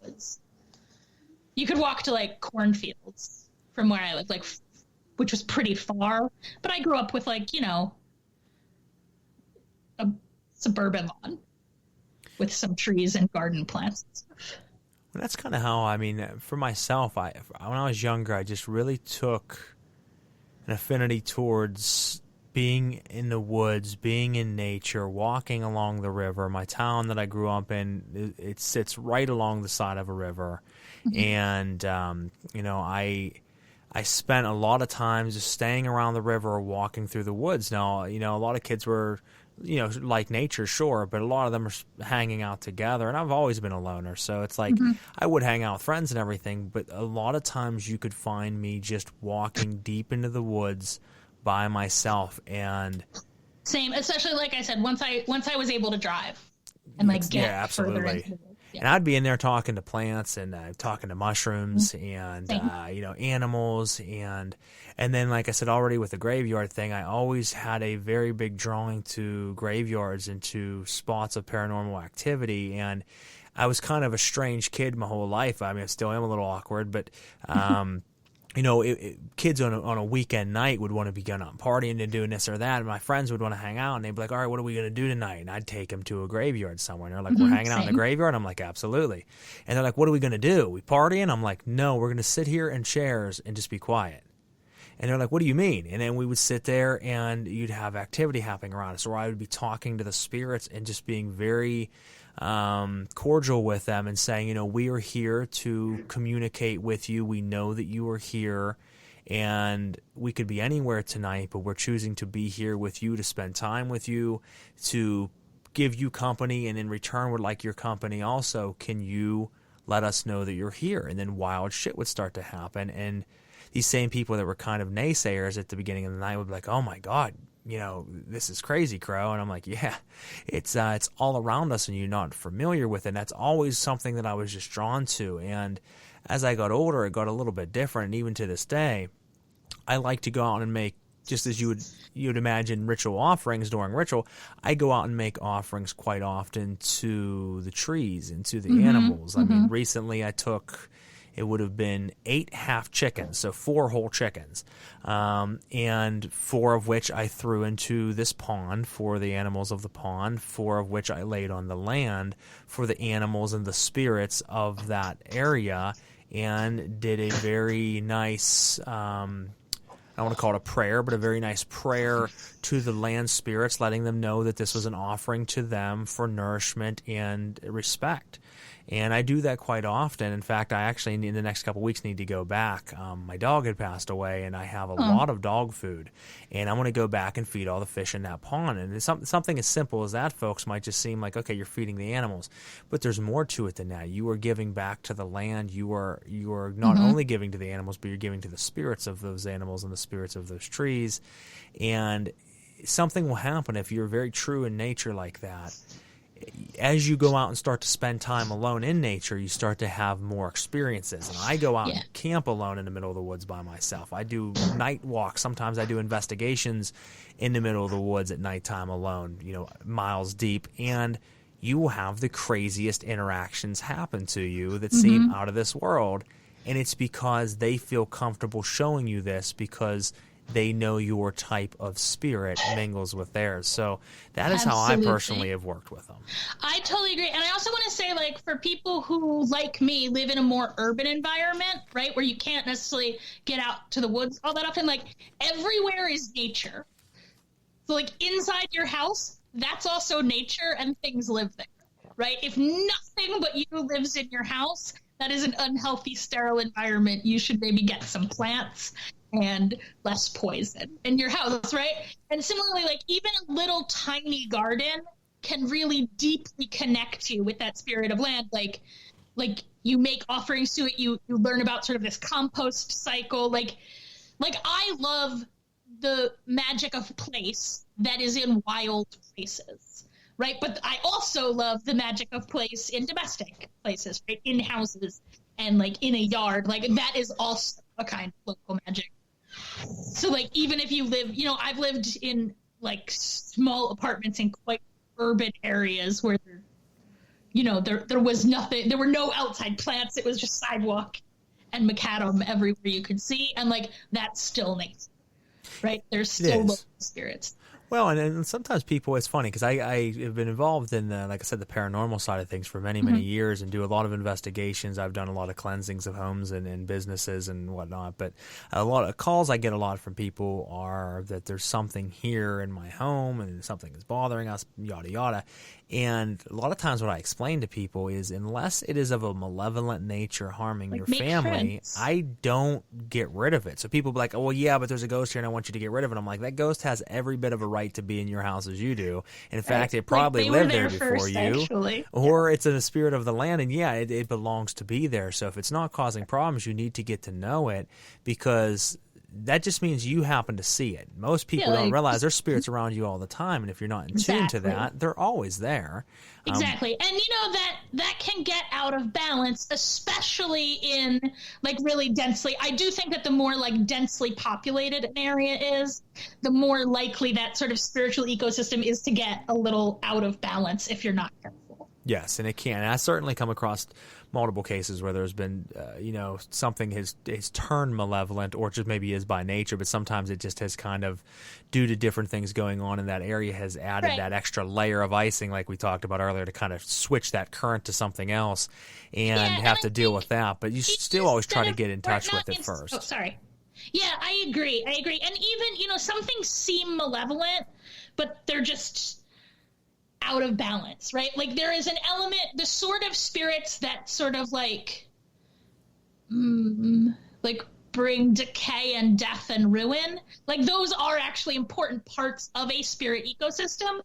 [SPEAKER 4] You could walk to cornfields from where I lived, which was pretty far, but I grew up with a suburban lawn with some trees and garden plants and stuff.
[SPEAKER 1] Well, that's kind of how, for myself, when I was younger, I just really took an affinity towards being in the woods, being in nature, walking along the river. My town that I grew up in, it sits right along the side of a river. Mm-hmm. And, I spent a lot of time just staying around the river or walking through the woods. Now, a lot of kids were like nature, sure, but a lot of them are hanging out together, and I've always been a loner, so it's like I would hang out with friends and everything, but a lot of times you could find me just walking deep into the woods by myself. And
[SPEAKER 4] same, especially like I said, once I was able to drive and like get
[SPEAKER 1] absolutely.
[SPEAKER 4] further into the woods. Yeah.
[SPEAKER 1] And I'd be in there talking to plants and talking to mushrooms and animals, and then, like I said already, with the graveyard thing, I always had a very big drawing to graveyards and to spots of paranormal activity. And I was kind of a strange kid my whole life. I mean, I still am a little awkward, but kids on a weekend night would want to be going out and partying and doing this or that, and my friends would want to hang out, and they'd be like, all right, what are we going to do tonight? And I'd take them to a graveyard somewhere, and they're like, we're hanging out in the graveyard? I'm like, absolutely. And they're like, what are we going to do? We partying? I'm like, no, we're going to sit here in chairs and just be quiet. And they're like, what do you mean? And then we would sit there, and you'd have activity happening around us, or I would be talking to the spirits and just being very cordial with them and saying, we are here to communicate with you. We know that you are here, and we could be anywhere tonight, but we're choosing to be here with you, to spend time with you, to give you company, and in return would like your company also. Can you let us know that you're here? And then wild shit would start to happen, and these same people that were kind of naysayers at the beginning of the night would be like, oh my God, this is crazy, Crow. And I'm like, yeah, it's all around us and you're not familiar with it. And that's always something that I was just drawn to. And as I got older, it got a little bit different. And even to this day, I like to go out and make, just as you'd imagine ritual offerings during ritual, I go out and make offerings quite often to the trees and to the animals. I mean, recently I took... It would have been 8 half chickens, so 4 whole chickens, and 4 of which I threw into this pond for the animals of the pond, 4 of which I laid on the land for the animals and the spirits of that area, and did a very nice, I don't want to call it a prayer, but a very nice prayer to the land spirits, letting them know that this was an offering to them for nourishment and respect. And I do that quite often. In fact, I actually, in the next couple of weeks, need to go back. My dog had passed away, and I have a lot of dog food. And I'm going to go back and feed all the fish in that pond. And it's something as simple as that, folks, might just seem like, okay, you're feeding the animals. But there's more to it than that. You are giving back to the land. You are not only giving to the animals, but you're giving to the spirits of those animals and the spirits of those trees. And something will happen if you're very true in nature like that. As you go out and start to spend time alone in nature, you start to have more experiences. And I go out and camp alone in the middle of the woods by myself. I do night walks. Sometimes I do investigations in the middle of the woods at nighttime alone, miles deep. And you will have the craziest interactions happen to you that seem out of this world. And it's because they feel comfortable showing you this because they know your type of spirit mingles with theirs. So that is how I personally have worked with them.
[SPEAKER 4] I totally agree. And I also want to say, like, for people who, like me, live in a more urban environment, right, where you can't necessarily get out to the woods all that often, like, everywhere is nature. So, like, inside your house, that's also nature, and things live there, right? If nothing but you lives in your house, that is an unhealthy, sterile environment. You should maybe get some plants and less poison in your house, right? And similarly, like, even a little tiny garden can really deeply connect you with that spirit of land. Like you make offerings to it, you learn about sort of this compost cycle. Like I love the magic of place that is in wild places, right? But I also love the magic of place in domestic places, right? In houses and like in a yard. Like that is also a kind of local magic. So, like, even if you live, I've lived in, like, small apartments in quite urban areas where, there was nothing, there were no outside plants. It was just sidewalk and macadam everywhere you could see. And, like, that's still nice, right? There's still local spirits.
[SPEAKER 1] Well, and sometimes people, it's funny because I have been involved in, like I said, the paranormal side of things for many, many years and do a lot of investigations. I've done a lot of cleansings of homes and businesses and whatnot. But a lot of calls I get a lot from people are that there's something here in my home and something is bothering us, yada, yada. And a lot of times what I explain to people is unless it is of a malevolent nature harming your family, I don't get rid of it. So people be like, oh, well, yeah, but there's a ghost here and I want you to get rid of it. I'm like, that ghost has every bit of a right to be in your house as you do. In fact, it probably lived there before you,
[SPEAKER 4] actually.
[SPEAKER 1] Or it's a spirit of the land, and yeah, it belongs to be there. So if it's not causing problems, you need to get to know it, because that just means you happen to see it. Most people don't realize there's spirits around you all the time, and if you're not in tune to that, they're always there.
[SPEAKER 4] Exactly. And that can get out of balance, especially in really densely. I do think that the more densely populated an area is, the more likely that sort of spiritual ecosystem is to get a little out of balance if you're not careful.
[SPEAKER 1] Yes, and it can. And I certainly come across multiple cases where there's been, something has turned malevolent, or just maybe is by nature, but sometimes it just has kind of, due to different things going on in that area, has added that extra layer of icing, like we talked about earlier, to kind of switch that current to something else and have to deal with that. But you still always try to get in touch with it first.
[SPEAKER 4] Oh, sorry. Yeah, I agree. And even, some things seem malevolent, but they're just out of balance, right? There is an element, the sort of spirits that sort of bring decay and death and ruin, those are actually important parts of a spirit ecosystem.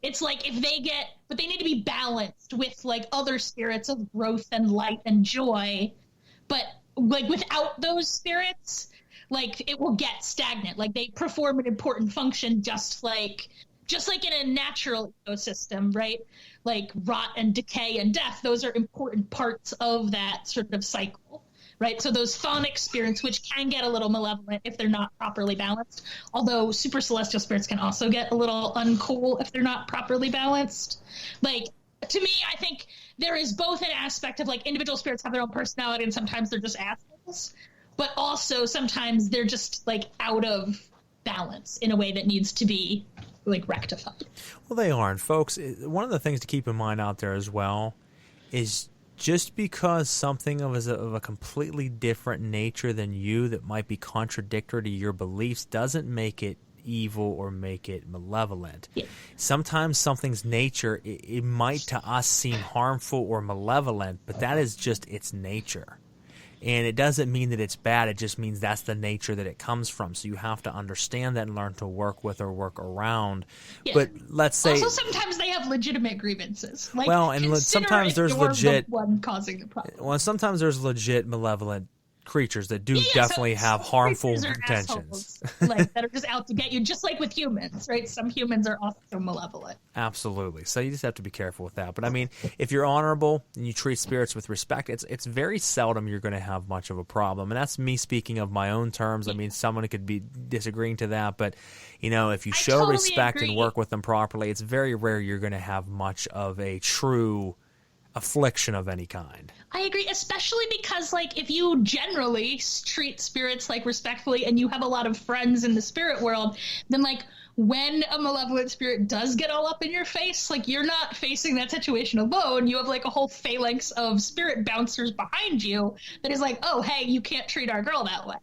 [SPEAKER 4] It's but they need to be balanced with other spirits of growth and light and joy. But without those spirits, it will get stagnant. They perform an important function just like in a natural ecosystem, right? Rot and decay and death, those are important parts of that sort of cycle, right? So those chthonic spirits, which can get a little malevolent if they're not properly balanced, although super celestial spirits can also get a little uncool if they're not properly balanced. To me, I think there is both an aspect of individual spirits have their own personality, and sometimes they're just assholes, but also sometimes they're just out of balance in a way that needs to be rectified.
[SPEAKER 1] Well, they are. And folks, one of the things to keep in mind out there as well is just because something of a completely different nature than you that might be contradictory to your beliefs doesn't make it evil or make it malevolent. Yeah. Sometimes something's nature, it might to us seem harmful or malevolent, but that is just its nature. And it doesn't mean that it's bad. It just means that's the nature that it comes from. So you have to understand that and learn to work with or work around. Yeah. But let's say
[SPEAKER 4] also sometimes they have legitimate grievances.
[SPEAKER 1] Sometimes there's legit
[SPEAKER 4] the one causing the problem.
[SPEAKER 1] Well, sometimes there's legit malevolent creatures that do definitely have harmful intentions.
[SPEAKER 4] That are just out to get you, just like with humans, right? Some humans are also malevolent.
[SPEAKER 1] Absolutely. So you just have to be careful with that. But I mean, if you're honorable and you treat spirits with respect, it's very seldom you're going to have much of a problem. And that's me speaking of my own terms. I mean, someone could be disagreeing to that, but if you show totally respect and work with them properly, it's very rare you're going to have much of a true affliction of any kind.
[SPEAKER 4] I agree, especially because if you generally treat spirits respectfully and you have a lot of friends in the spirit world, then when a malevolent spirit does get all up in your face, you're not facing that situation alone. You have a whole phalanx of spirit bouncers behind you that is oh, hey, you can't treat our girl that way.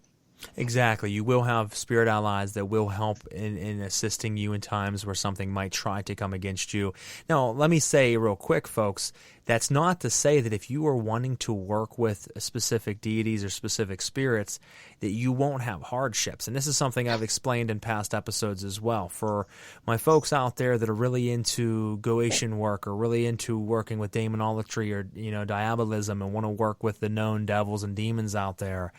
[SPEAKER 1] Exactly. You will have spirit allies that will help in assisting you in times where something might try to come against you. Now, let me say real quick, folks, that's not to say that if you are wanting to work with specific deities or specific spirits that you won't have hardships. And this is something I've explained in past episodes as well. For my folks out there that are really into Goetian work or really into working with demonolatry or, diabolism and want to work with the known devils and demons out there,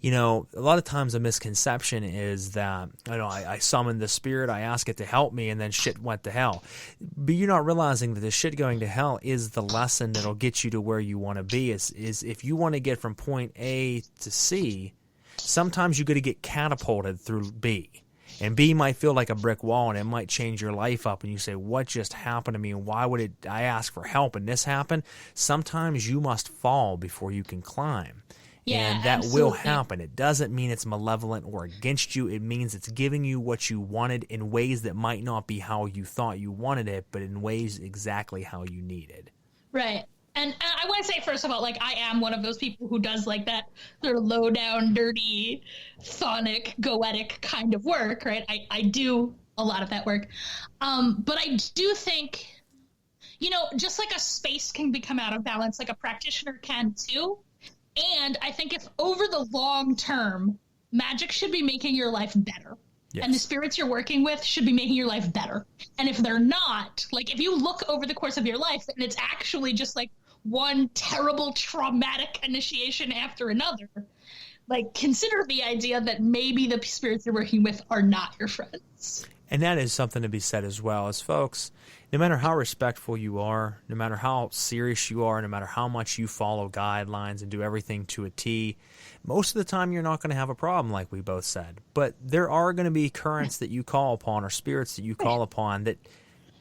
[SPEAKER 1] a lot of times a misconception is that, I summon the spirit, I ask it to help me, and then shit went to hell. But you're not realizing that the shit going to hell is the lesson that'll get you to where you want to be. Is if you want to get from point A to C, sometimes you're going to get catapulted through B. And B might feel like a brick wall, and it might change your life up, and you say, what just happened to me, and why would I ask for help and this happened? Sometimes you must fall before you can climb.
[SPEAKER 4] Yeah,
[SPEAKER 1] and that
[SPEAKER 4] absolutely.
[SPEAKER 1] will happen. It doesn't mean it's malevolent or against you. It means it's giving you what you wanted in ways that might not be how you thought you wanted it, but in ways exactly how you needed.
[SPEAKER 4] Right. And I want to say, first of all, I am one of those people who does that sort of low down, dirty, sonic, goetic kind of work, right? I do a lot of that work. But I do think, just like a space can become out of balance, a practitioner can too. And I think if over the long term, magic should be making your life better,
[SPEAKER 1] Yes.
[SPEAKER 4] And the spirits you're working with should be making your life better. And if they're not, like if you look over the course of your life and it's actually just like one terrible traumatic initiation after another, like consider the idea that maybe the spirits you're working with are not your friends.
[SPEAKER 1] And that is something to be said as well, as folks, no matter how respectful you are, no matter how serious you are, no matter how much you follow guidelines and do everything to a T, most of the time you're not going to have a problem, like we both said. But there are going to be currents that you call upon or spirits that you call upon that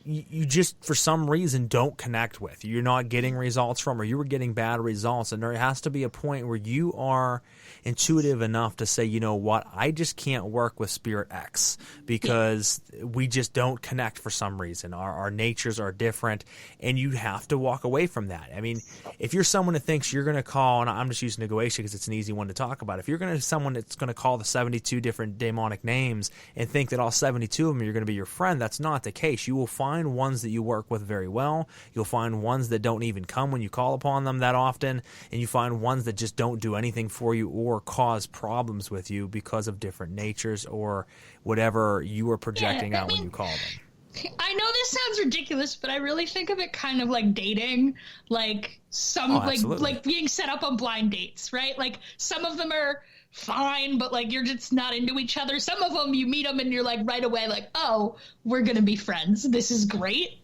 [SPEAKER 1] you just, for some reason, don't connect with. You're not getting results from, or you were getting bad results. And there has to be a point where you are intuitive enough to say, you know what, I just can't work with Spirit X because we just don't connect for some reason. Our natures are different, and you have to walk away from that. I mean, if you're someone that thinks you're going to call, and I'm just using Negotiation because it's an easy one to talk about, if you're going to someone that's going to call the 72 different demonic names and think that all 72 of them are going to be your friend, that's not the case. You will find ones that you work with very well. You'll find ones that don't even come when you call upon them that often, and you find ones that just don't do anything for you or cause problems with you because of different natures or whatever you were projecting out when you call them.
[SPEAKER 4] I know this sounds ridiculous, but I really think of it kind of like dating, like like being set up on blind dates, right? Like some of them are fine, but like you're just not into each other. Some of them you meet them and you're like right away like, oh, we're gonna be friends, this is great,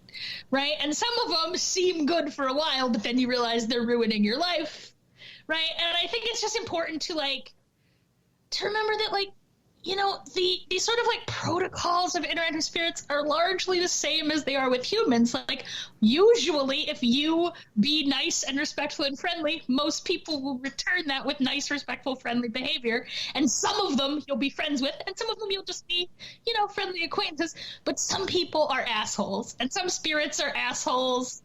[SPEAKER 4] right? And some of them seem good for a while, but then you realize they're ruining your life, right? And I think it's just important to remember that, like, you know, the sort of like protocols of interacting with spirits are largely the same as they are with humans. Like, usually if you be nice and respectful and friendly, most people will return that with nice, respectful, friendly behavior. And some of them you'll be friends with, and some of them you'll just be, you know, friendly acquaintances. But some people are assholes, and some spirits are assholes.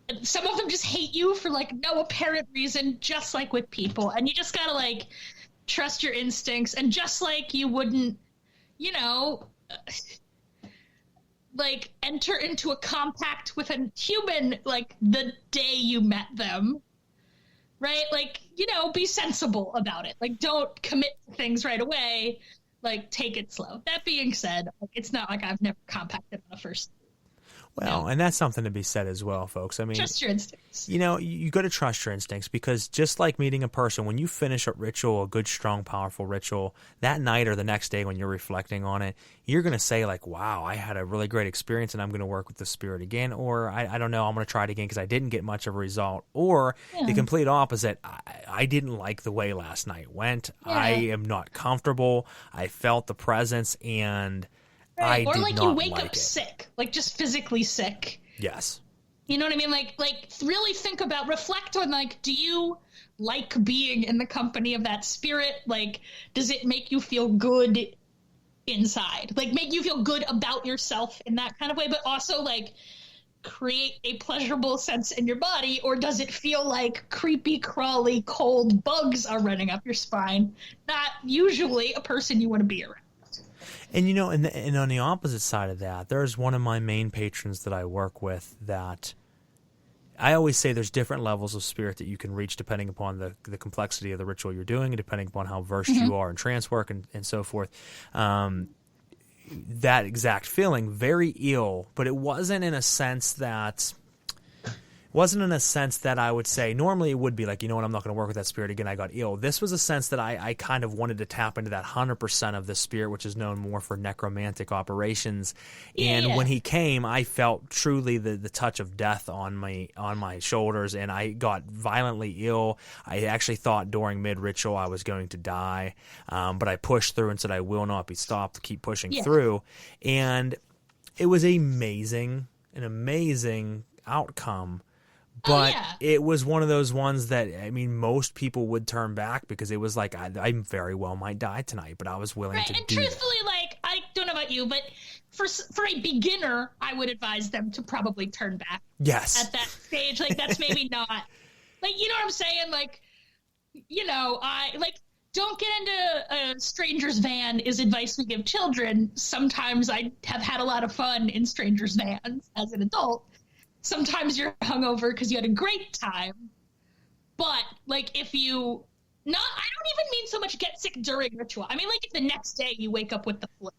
[SPEAKER 4] And some of them just hate you for like no apparent reason, just like with people. And you just gotta like trust your instincts, and just like you wouldn't, you know, like enter into a compact with a human like the day you met them, right? Like, you know, be sensible about it. Like, don't commit to things right away. Like, take it slow. That being said, like, it's not like I've never compacted on a first.
[SPEAKER 1] Well,
[SPEAKER 4] No.
[SPEAKER 1] And that's something to be said as well, folks. I mean,
[SPEAKER 4] Trust your instincts.
[SPEAKER 1] you know, you got to trust your instincts, because just like meeting a person, when you finish a ritual, a good, strong, powerful ritual, that night or the next day when you're reflecting on it, you're going to say like, wow, I had a really great experience and I'm going to work with the spirit again. Or I don't know, I'm going to try it again because I didn't get much of a result. Or the complete opposite, I didn't like the way last night went. I am not comfortable. I felt the presence, and
[SPEAKER 4] Right.
[SPEAKER 1] I
[SPEAKER 4] Or
[SPEAKER 1] did
[SPEAKER 4] like
[SPEAKER 1] not
[SPEAKER 4] you wake
[SPEAKER 1] like
[SPEAKER 4] up
[SPEAKER 1] it.
[SPEAKER 4] sick, like just physically sick.
[SPEAKER 1] Yes.
[SPEAKER 4] You know what I mean? Like really think about, reflect on, like, do you like being in the company of that spirit? Like, does it make you feel good inside? Like, make you feel good about yourself in that kind of way, but also like create a pleasurable sense in your body? Or does it feel like creepy, crawly, cold bugs are running up your spine? Not usually a person you want to be around.
[SPEAKER 1] And, you know, and on the opposite side of that, there's one of my main patrons that I work with that I always say there's different levels of spirit that you can reach depending upon the complexity of the ritual you're doing, and depending upon how versed you are in trance work and so forth. That exact feeling, very ill, but it wasn't in a sense that I would say, normally it would be like, you know what, I'm not going to work with that spirit again, I got ill. This was a sense that I kind of wanted to tap into that 100% of the spirit, which is known more for necromantic operations. And when he came, I felt truly the touch of death on my shoulders, and I got violently ill. I actually thought during mid-ritual I was going to die, but I pushed through and said I will not be stopped, keep pushing through. And it was an amazing outcome. But it was one of those ones that, I mean, most people would turn back because it was like, I very well might die tonight, but I was willing to do
[SPEAKER 4] and truthfully, like, I don't know about you, but for a beginner, I would advise them to probably turn back.
[SPEAKER 1] Yes.
[SPEAKER 4] At that stage, like, that's maybe not, like, you know what I'm saying? Like, you know, don't get into a stranger's van is advice we give children. Sometimes I have had a lot of fun in strangers' vans as an adult. Sometimes you're hungover because you had a great time. But, like, I don't even mean so much get sick during ritual. I mean, like, if the next day you wake up with the flu.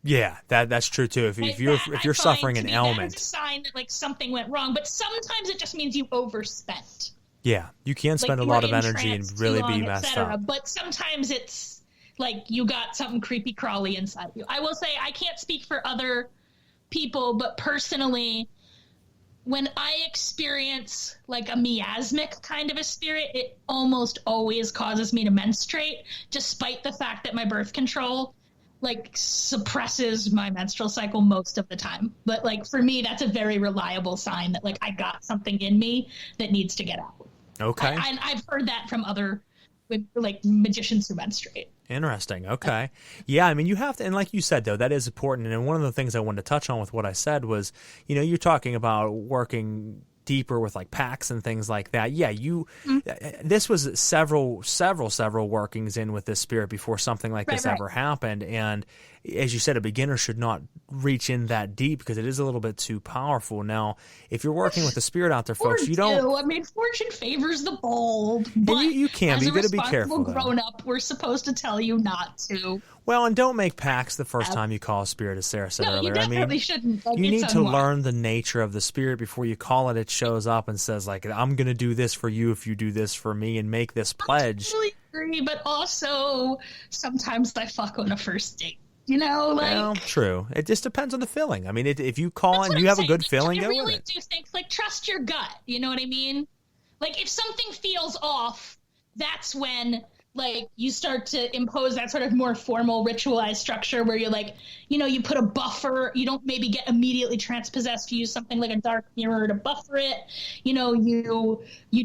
[SPEAKER 1] Yeah, that's true too. If you're suffering an ailment,
[SPEAKER 4] that's a sign that like something went wrong. But sometimes it just means you overspent.
[SPEAKER 1] Yeah, you can spend a lot of energy and really be messed up.
[SPEAKER 4] But sometimes it's like you got something creepy crawly inside of you. I will say I can't speak for other people, but personally, when I experience like a miasmic kind of a spirit, it almost always causes me to menstruate, despite the fact that my birth control like suppresses my menstrual cycle most of the time. But like for me, that's a very reliable sign that like I got something in me that needs to get out.
[SPEAKER 1] Okay.
[SPEAKER 4] And I've heard that from other like magicians who menstruate.
[SPEAKER 1] Interesting. Okay. Yeah, I mean, you have to, and like you said, though, that is important. And one of the things I wanted to touch on with what I said was, you're talking about working deeper with like packs and things like that. Yeah, this was several workings in with this spirit before something like this ever happened. And as you said, a beginner should not reach in that deep because it is a little bit too powerful. Now, if you're working with a spirit out there, folks, you don't.
[SPEAKER 4] I mean, fortune favors the bold. But
[SPEAKER 1] you can, but you got to be careful.
[SPEAKER 4] As a responsible grown up, we're supposed to tell you not to.
[SPEAKER 1] Well, and don't make packs the first time you call a spirit, as Sarah said earlier.
[SPEAKER 4] You definitely shouldn't. Like,
[SPEAKER 1] you need to learn the nature of the spirit before you call it. It shows up and says, like, I'm going to do this for you if you do this for me, and make this pledge.
[SPEAKER 4] I totally agree, but also sometimes I fuck on a first date. Well,
[SPEAKER 1] true. It just depends on the feeling. I mean, if you call and you have a good feeling, go with it. I really
[SPEAKER 4] do think, like, trust your gut. You know what I mean? Like, if something feels off, that's when, like, you start to impose that sort of more formal ritualized structure where you're like, you put a buffer. You don't maybe get immediately transpossessed. You use something like a dark mirror to buffer it. You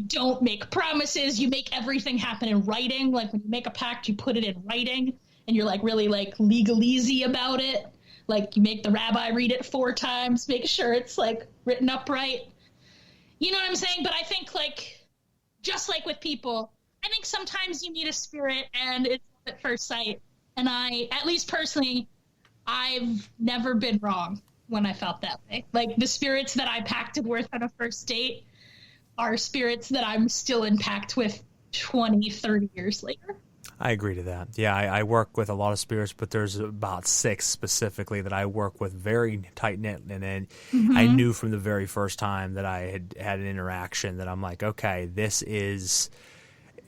[SPEAKER 4] don't make promises. You make everything happen in writing. Like, when you make a pact, you put it in writing. And you're like really like legaleasy about it. Like you make the rabbi read it 4 times, make sure it's like written up right. You know what I'm saying? But I think like, just like with people, I think sometimes you meet a spirit and it's at first sight. And at least personally, I've never been wrong when I felt that way. Like the spirits that I pacted with on a first date are spirits that I'm still in pact with 20, 30 years later.
[SPEAKER 1] I agree to that. Yeah, I work with a lot of spirits, but there's about 6 specifically that I work with very tight-knit. And then I knew from the very first time that I had an interaction that I'm like, okay, this is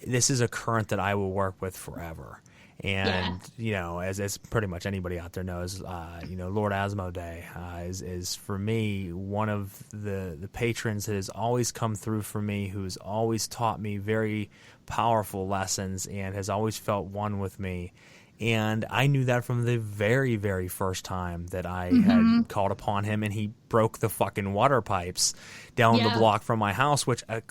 [SPEAKER 1] a current that I will work with forever. And, as pretty much anybody out there knows, Lord Asmodee is for me one of the patrons that has always come through for me, who's always taught me very powerful lessons and has always felt one with me. And I knew that from the very, very first time that I had called upon him, and he broke the fucking water pipes down the block from my house, which a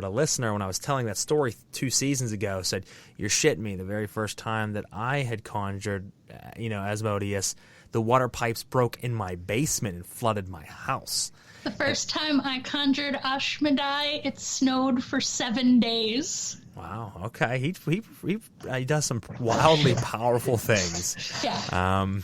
[SPEAKER 1] listener, when I was telling that story 2 seasons ago, said, "You're shitting me." The very first time that I had conjured, Asmodeus, the water pipes broke in my basement and flooded my house.
[SPEAKER 4] The first time I conjured Ashmedai, it snowed for 7 days.
[SPEAKER 1] Wow. Okay. He does some wildly powerful things.
[SPEAKER 4] Yeah.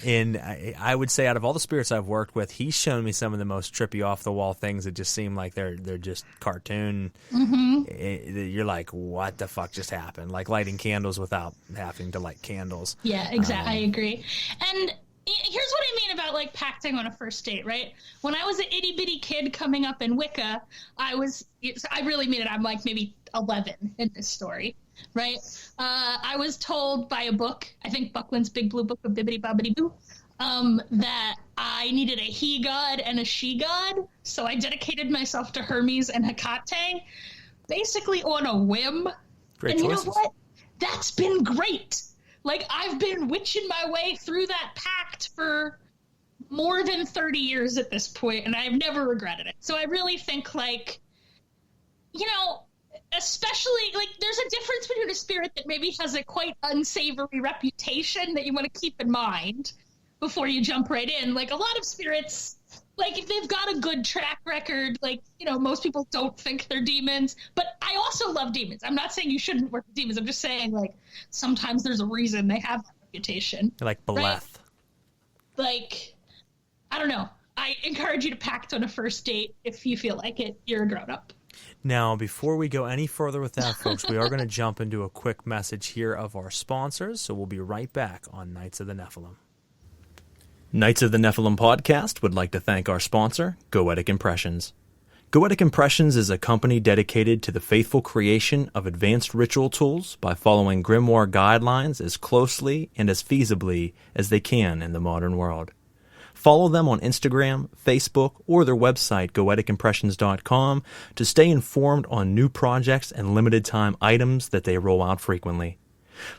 [SPEAKER 1] And I would say out of all the spirits I've worked with, he's shown me some of the most trippy, off the wall things that just seem like they're just cartoon. You're like, what the fuck just happened? Like lighting candles without having to light candles.
[SPEAKER 4] Yeah, exactly. I agree. And here's what I mean about like pacting on a first date, right? When I was an itty bitty kid coming up in Wicca, I really mean it. I'm like maybe 11 in this story, right? I was told by a book, I think Buckland's Big Blue Book of Bibbidi Bobbidi Boo, that I needed a he god and a she god. So I dedicated myself to Hermes and Hecate, basically on a whim.
[SPEAKER 1] Great
[SPEAKER 4] and
[SPEAKER 1] choices.
[SPEAKER 4] You know what? That's been great. Like, I've been witching my way through that pact for more than 30 years at this point, and I've never regretted it. So I really think, like, especially, like, there's a difference between a spirit that maybe has a quite unsavory reputation that you want to keep in mind before you jump right in. Like, a lot of spirits, like, if they've got a good track record, like, most people don't think they're demons. But I also love demons. I'm not saying you shouldn't work with demons. I'm just saying, like, sometimes there's a reason they have that reputation.
[SPEAKER 1] Like Beleth. Right?
[SPEAKER 4] Like, I don't know. I encourage you to pact on a first date if you feel like it. You're a grown-up.
[SPEAKER 1] Now, before we go any further with that, folks, we are going to jump into a quick message here of our sponsors, so we'll be right back on Knights of the Nephilim. Knights of the Nephilim podcast would like to thank our sponsor, Goetic Impressions. Goetic Impressions is a company dedicated to the faithful creation of advanced ritual tools by following Grimoire guidelines as closely and as feasibly as they can in the modern world. Follow them on Instagram, Facebook, or their website, goeticimpressions.com, to stay informed on new projects and limited-time items that they roll out frequently.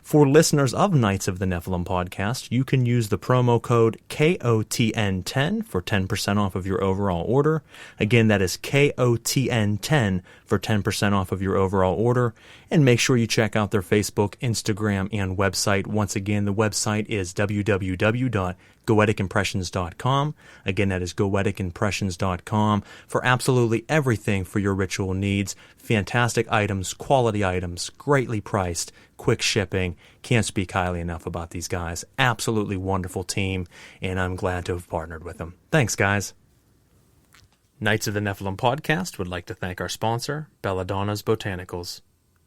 [SPEAKER 1] For listeners of Knights of the Nephilim podcast, you can use the promo code KOTN10 for 10% off of your overall order. Again, that is KOTN10 for 10% off of your overall order. And make sure you check out their Facebook, Instagram, and website. Once again, the website is www.goeticimpressions.com. Again, that is goeticimpressions.com for absolutely everything for your ritual needs. Fantastic items, quality items, greatly priced, quick shipping. Can't speak highly enough about these guys. Absolutely wonderful team, and I'm glad to have partnered with them. Thanks, guys. Knights of the Nephilim podcast would like to thank our sponsor, Belladonna's Botanicals.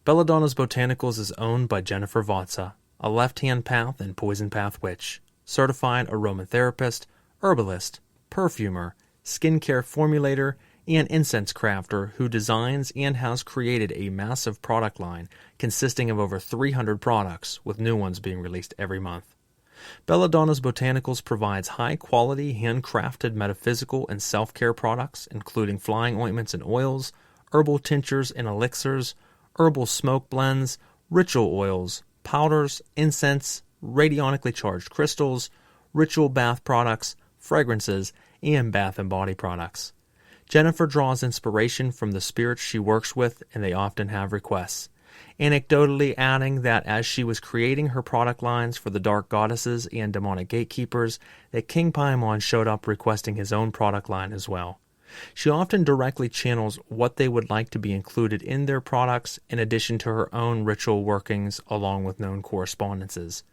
[SPEAKER 1] Belladonna's Botanicals is owned by Jennifer Vatsa, a left-hand path and poison path witch, certified aromatherapist, herbalist, perfumer, skincare formulator, and incense crafter who designs and has created a massive product line consisting of over 300 products, with new ones being released every month. Belladonna's Botanicals provides high-quality, handcrafted metaphysical and self-care products, including flying ointments and oils, herbal tinctures and elixirs, herbal smoke blends, ritual oils, powders, incense, radionically charged crystals, ritual bath products, fragrances, and bath and body products. Jennifer draws inspiration from the spirits she works with, and they often have requests. Anecdotally adding that as she was creating her product lines for the dark goddesses and demonic gatekeepers, that King Paimon showed up requesting his own product line as well. She often directly channels what they would like to be included in their products, in addition to her own ritual workings along with known correspondences.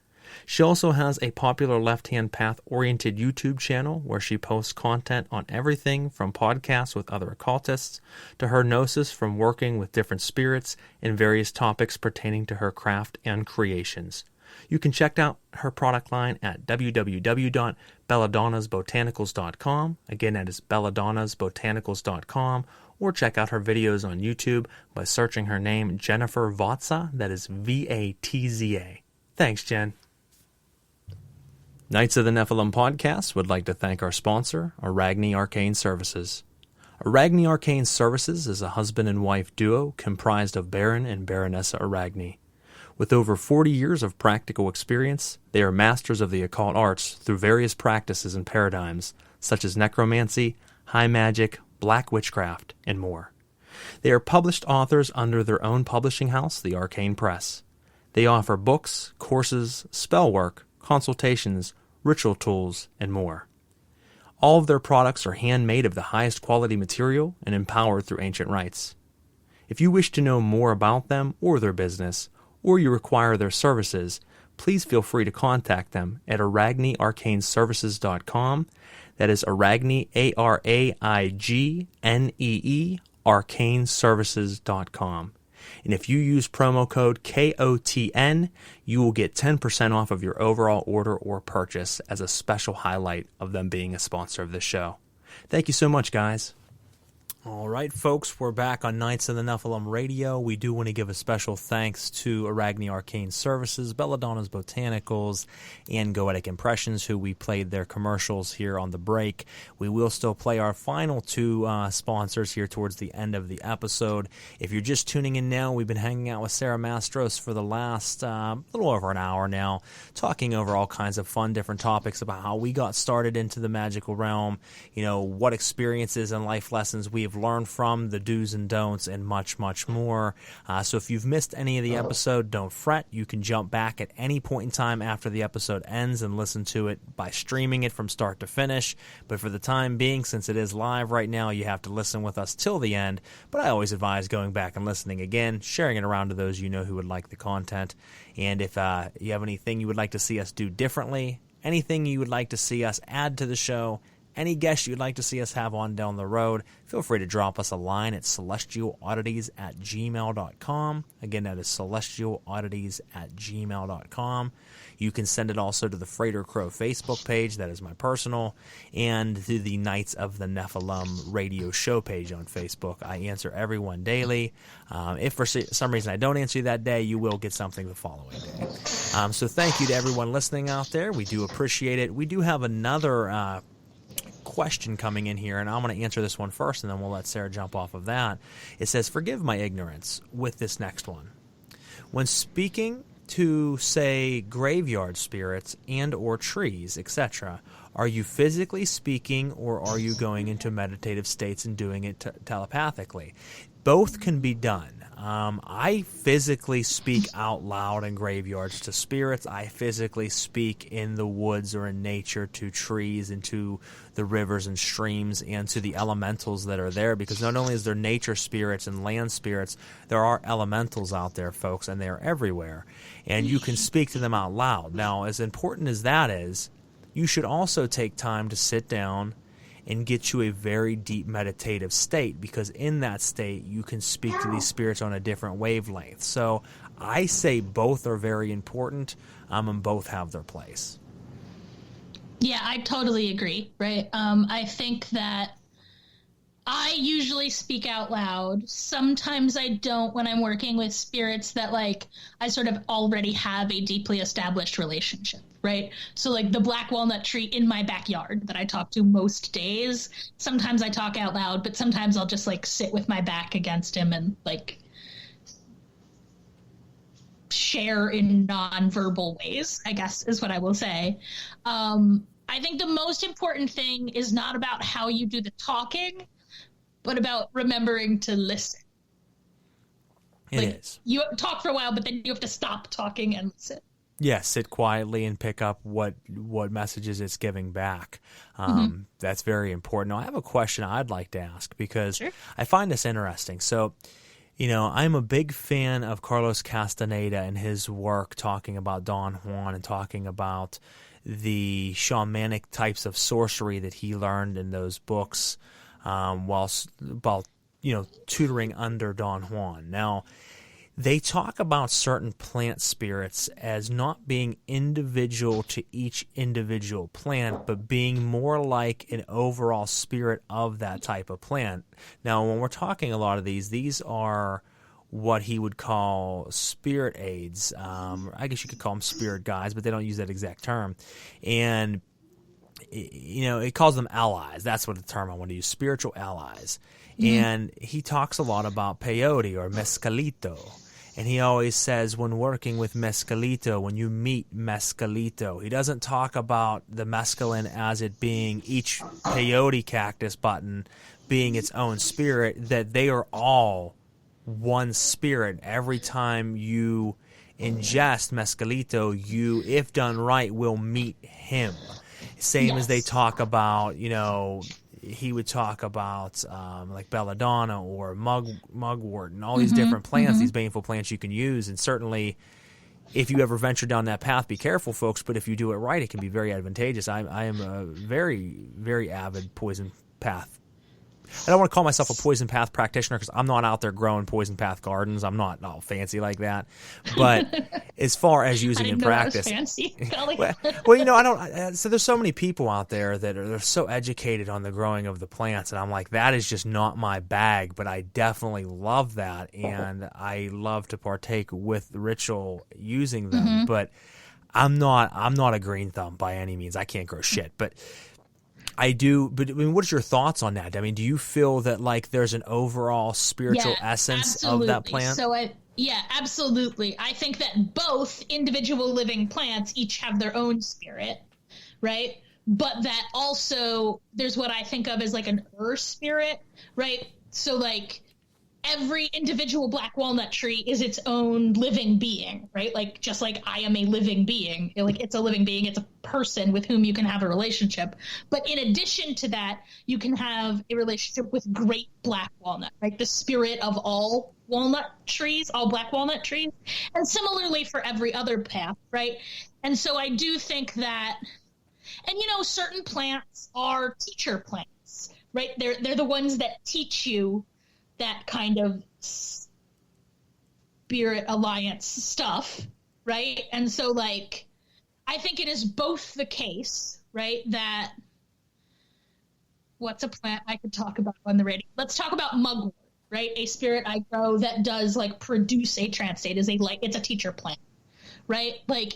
[SPEAKER 1] She also has a popular left-hand path-oriented YouTube channel where she posts content on everything from podcasts with other occultists to her gnosis from working with different spirits and various topics pertaining to her craft and creations. You can check out her product line at www.belladonnasbotanicals.com. Again, that is belladonnasbotanicals.com. Or check out her videos on YouTube by searching her name, Jennifer Vatsa. That is V-A-T-Z-A. Thanks, Jen. Knights of the Nephilim podcast would like to thank our sponsor, Arachne Arcane Services. Arachne Arcane Services is a husband and wife duo comprised of Baron and Baronessa Arachne. With over 40 years of practical experience, they are masters of the occult arts through various practices and paradigms, such as necromancy, high magic, black witchcraft, and more. They are published authors under their own publishing house, the Arcane Press. They offer books, courses, spell work, consultations, ritual tools, and more. All of their products are handmade of the highest quality material and empowered through ancient rites. If you wish to know more about them or their business, or you require their services, please feel free to contact them at arachnearcaneservices.com. That is Arachne, A-R-A-I-G-N-E-E, arcaneservices.com. And if you use promo code KOTN, you will get 10% off of your overall order or purchase as a special highlight of them being a sponsor of this show. Thank you so much, guys. All right, folks, we're back on Knights of the Nephilim Radio. We do want to give a special thanks to Arachne Arcane Services, Belladonna's Botanicals, and Goetic Impressions, who we played their commercials here on the break. We will still play our final two sponsors here towards the end of the episode. If you're just tuning in now, we've been hanging out with Sara Mastros for the last little over an hour now, talking over all kinds of fun different topics about how we got started into the magical realm, you know, what experiences and life lessons we have learned from, the do's and don'ts, and much, much more. So if you've missed any of the episode, don't fret. You can jump back at any point in time after the episode ends and listen to it by streaming it from start to finish. But for the time being, since it is live right now, you have to listen with us till the end. But I always advise going back and listening again, sharing it around to those you know who would like the content. And if you have anything you would like to see us do differently, anything you would like to see us add to the show, any guests you'd like to see us have on down the road, feel free to drop us a line at celestialaddities@gmail.com. Again, that is celestialaddities@gmail.com. You can send it also to the Frater Crow Facebook page, that is my personal, and to the Knights of the Nephilim radio show page on Facebook. I answer everyone daily. If for some reason I don't answer you that day, you will get something the following day. So thank you to everyone listening out there. We do appreciate it. We do have another question coming in here, and I'm going to answer this one first, and then we'll let Sarah jump off of that. It says, forgive my ignorance with this next one. When speaking to, say, graveyard spirits and or trees, etc., are you physically speaking, or are you going into meditative states and doing it telepathically? Both can be done. I physically speak out loud in graveyards to spirits. I physically speak in the woods or in nature to trees and to the rivers and streams and to the elementals that are there, because not only is there nature spirits and land spirits, there are elementals out there, folks, and they are everywhere. And you can speak to them out loud. Now, as important as that is, you should also take time to sit down and get you a very deep meditative state, because in that state you can speak to these spirits on a different wavelength. So I say both are very important, and both have their place.
[SPEAKER 4] Yeah, I totally agree, right? I think that I usually speak out loud. Sometimes I don't when I'm working with spirits that, like, I sort of already have a deeply established relationship, right? So, like, the black walnut tree in my backyard that I talk to most days, sometimes I talk out loud, but sometimes I'll just, like, sit with my back against him and, like, share in non-verbal ways, I guess is what I will say. I think the most important thing is not about how you do the talking, but about remembering to listen.
[SPEAKER 1] It is.
[SPEAKER 4] You talk for a while, but then you have to stop talking and listen.
[SPEAKER 1] Yeah, sit quietly and pick up what messages it's giving back. That's very important. Now, I have a question I'd like to ask, because
[SPEAKER 4] Sure.
[SPEAKER 1] I find this interesting. So, you know, I'm a big fan of Carlos Castaneda and his work talking about Don Juan and talking about the shamanic types of sorcery that he learned in those books while tutoring under Don Juan. Now, they talk about certain plant spirits as not being individual to each individual plant, but being more like an overall spirit of that type of plant. Now, when we're talking a lot of these are what he would call spirit aids. I guess you could call them spirit guides, but they don't use that exact term. And, you know, it calls them allies. That's what the term I want to use, spiritual allies. And he talks a lot about peyote or mescalito. And he always says, when working with mescalito, when you meet mescalito, he doesn't talk about the mescaline as it being each peyote cactus button being its own spirit, that they are all one spirit. Every time you ingest mescalito, you, if done right, will meet him. Same as they talk about, you know, he would talk about like belladonna or mugwort and all these different plants, these baneful plants you can use. And certainly, if you ever venture down that path, be careful, folks. But if you do it right, it can be very advantageous. I am a very, very avid poison path. I don't want to call myself a poison path practitioner, because I'm not out there growing poison path gardens. I'm not all fancy like that. But as far as using in practice,
[SPEAKER 4] I was fancy.
[SPEAKER 1] well, you know, I don't. So there's so many people out there that they're so educated on the growing of the plants, and I'm like, that is just not my bag. But I definitely love that, and I love to partake with the ritual using them. But I'm not a green thumb by any means. I can't grow shit, but I do. But I mean, what's your thoughts on that? I mean, do you feel that, like, there's an overall spiritual essence
[SPEAKER 4] absolutely.
[SPEAKER 1] of that plant?
[SPEAKER 4] So absolutely. I think that both individual living plants each have their own spirit, right? But that also there's what I think of as like an spirit, right? So, like, every individual black walnut tree is its own living being, right? Like, just like I am a living being, like, it's a living being, it's a person with whom you can have a relationship. But in addition to that, you can have a relationship with great black walnut, right? The spirit of all walnut trees, all black walnut trees. And similarly for every other path, right? And so I do think that And, certain plants are teacher plants, right? They're the ones that teach you that kind of spirit alliance stuff, right? And so, like, I think it is both the case, right, that what's a plant I could talk about on the radio? Let's talk about mugwort, right? A spirit I grow that does, like, produce a trance state it's a teacher plant, right? Like,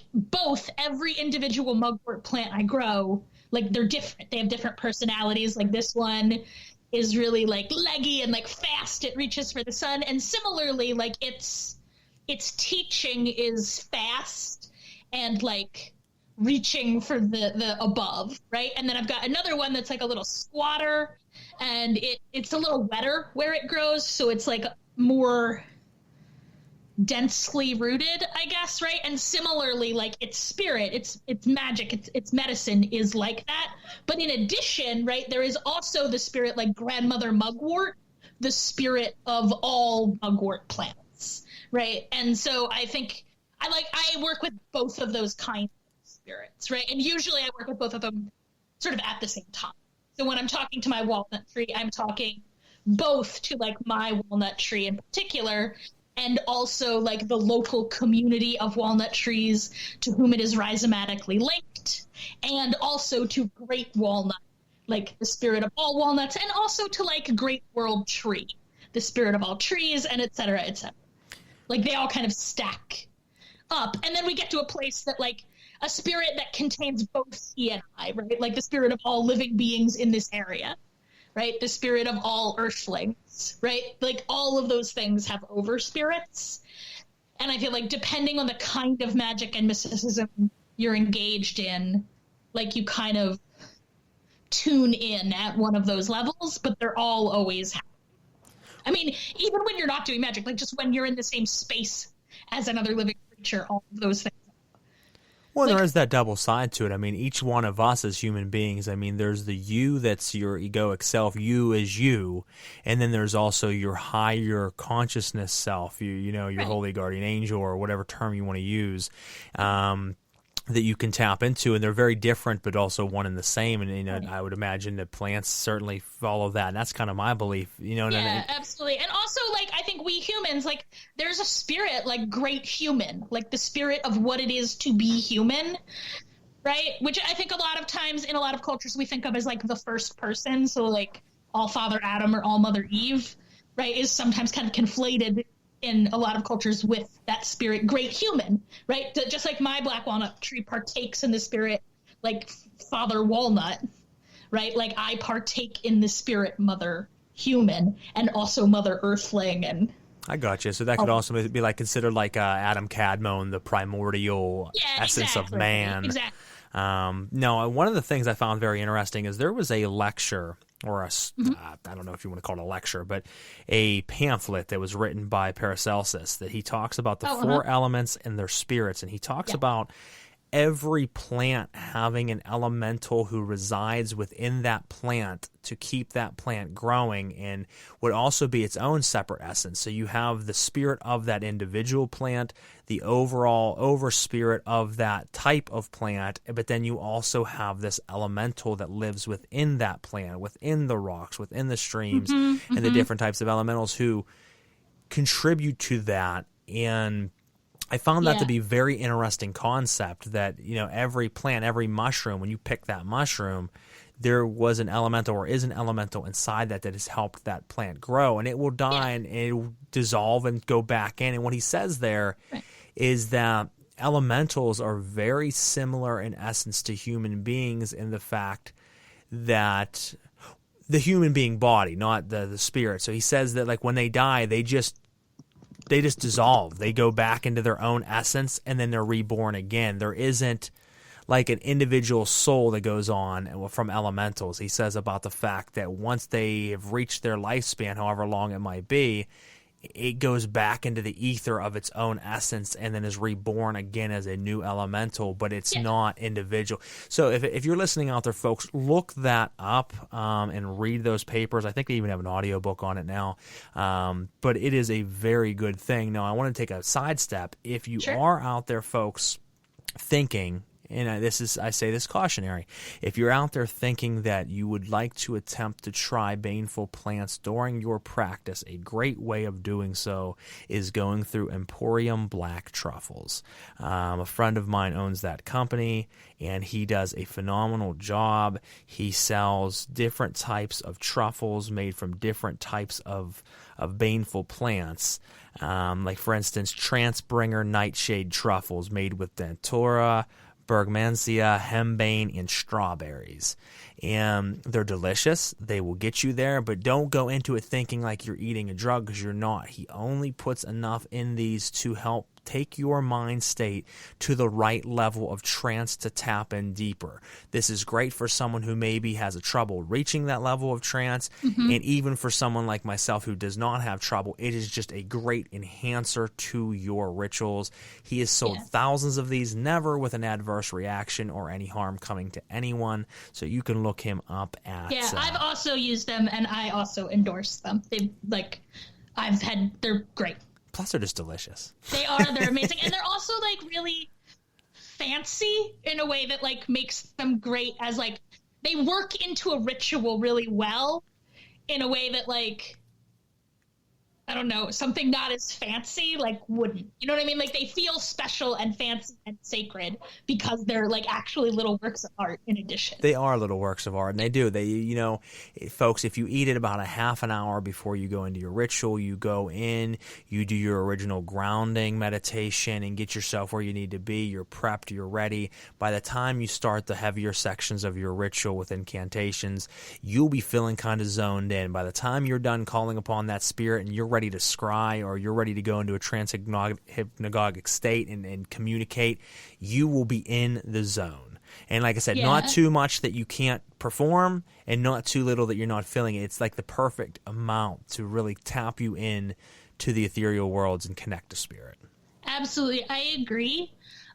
[SPEAKER 4] every individual mugwort plant I grow, like, they're different. They have different personalities. Like, this one is really, like, leggy and, like, fast. It reaches for the sun. And similarly, like, its teaching is fast and, like, reaching for the above, right? And then I've got another one that's like a little squatter, and it's a little wetter where it grows, so it's like more densely rooted, I guess, right? And similarly, like, its spirit, its magic, its medicine is like that. But in addition, right, there is also the spirit, like grandmother mugwort, the spirit of all mugwort plants, right? And so I think I work with both of those kinds spirits, right? And usually I work with both of them sort of at the same time. So when I'm talking to my walnut tree, I'm talking both to, like, my walnut tree in particular, and also, like, the local community of walnut trees to whom it is rhizomatically linked, and also to great walnut, like the spirit of all walnuts, and also to, like, great world tree, the spirit of all trees, and et cetera, et cetera. Like, they all kind of stack up. And then we get to a place that, like, a spirit that contains both he and I, right? Like the spirit of all living beings in this area, right? The spirit of all earthlings, right? Like, all of those things have over spirits. And I feel like depending on the kind of magic and mysticism you're engaged in, like, you kind of tune in at one of those levels, but they're all always happening. I mean, even when you're not doing magic, like, just when you're in the same space as another living creature, all of those things.
[SPEAKER 1] Well, there is that double side to it. I mean, each one of us as human beings, I mean, there's the you that's your egoic self, you is you, and then there's also your higher consciousness self, your right. Holy guardian angel, or whatever term you want to use, that you can tap into, and they're very different, but also one and the same. And right. I would imagine that plants certainly follow that, and that's kind of my belief.
[SPEAKER 4] Absolutely. And also, like, I think we humans, like, there's a spirit, like, great human, like the spirit of what it is to be human, right? Which I think a lot of times in a lot of cultures we think of as, like, the first person. So, like, all Father Adam or all Mother Eve, right, is sometimes kind of conflated in a lot of cultures with that spirit, great human, right? Just like my black walnut tree partakes in the spirit, like Father Walnut, right? Like, I partake in the spirit Mother Human and also Mother Earthling. And
[SPEAKER 1] I got you. So that could also be, like, considered like Adam Cadmon, the primordial essence of man.
[SPEAKER 4] Exactly.
[SPEAKER 1] No, one of the things I found very interesting is there was a lecture, or I don't know if you want to call it a lecture, but a pamphlet that was written by Paracelsus that he talks about the four elements and their spirits, and he talks about every plant having an elemental who resides within that plant to keep that plant growing, and would also be its own separate essence. So you have the spirit of that individual plant, the overall overspirit of that type of plant, but then you also have this elemental that lives within that plant, within the rocks, within the streams, and the different types of elementals who contribute to that. And I found that to be a very interesting concept, that, every plant, every mushroom, when you pick that mushroom, there was an elemental or is an elemental inside that has helped that plant grow, and it will die and it will dissolve and go back in. And what he says there is that elementals are very similar in essence to human beings, in the fact that the human being body, not the spirit. So he says that, like, when they die, they just dissolve. They go back into their own essence, and then they're reborn again. There isn't, like, an individual soul that goes on from elementals. He says about the fact that once they have reached their lifespan, however long it might be, it goes back into the ether of its own essence and then is reborn again as a new elemental, but it's not individual. So if you're listening out there, folks, look that up and read those papers. I think they even have an audiobook on it now, but it is a very good thing. Now, I want to take a sidestep. If you are out there, folks, thinking, and I say this cautionary, if you're out there thinking that you would like to attempt to try baneful plants during your practice, a great way of doing so is going through Emporium Black Truffles. A friend of mine owns that company, and he does a phenomenal job. He sells different types of truffles made from different types of baneful plants. Like, for instance, Transbringer Nightshade truffles made with Datura, Bergmansia, Hembane, and strawberries. And they're delicious. They will get you there, but don't go into it thinking like you're eating a drug, because you're not. He only puts enough in these to help take your mind state to the right level of trance to tap in deeper. This is great for someone who maybe has a trouble reaching that level of trance, and even for someone like myself who does not have trouble, it is just a great enhancer to your rituals. He has sold thousands of these, never with an adverse reaction or any harm coming to anyone, so you can look him up at...
[SPEAKER 4] Yeah, I've also used them, and I also endorse them. They're great.
[SPEAKER 1] Plus, they're just delicious.
[SPEAKER 4] They're amazing. And they're also, like, really fancy in a way that, like, makes them great as, like, they work into a ritual really well in a way that, like, I don't know, something not as fancy, like, wouldn't. You know what I mean? Like, they feel special and fancy and sacred because they're, like, actually little works of art in addition.
[SPEAKER 1] They are little works of art, and they do. You know, folks, if you eat it about a half an hour before you go into your ritual, you go in, you do your original grounding meditation and get yourself where you need to be. You're prepped, you're ready. By the time you start the heavier sections of your ritual with incantations, you'll be feeling kind of zoned in. By the time you're done calling upon that spirit and you're ready to scry, or you're ready to go into a trance-hypnagogic state and communicate, you will be in the zone. And like I said, not too much that you can't perform, and not too little that you're not feeling it. It's like the perfect amount to really tap you in to the ethereal worlds and connect to spirit. Absolutely.
[SPEAKER 4] I agree.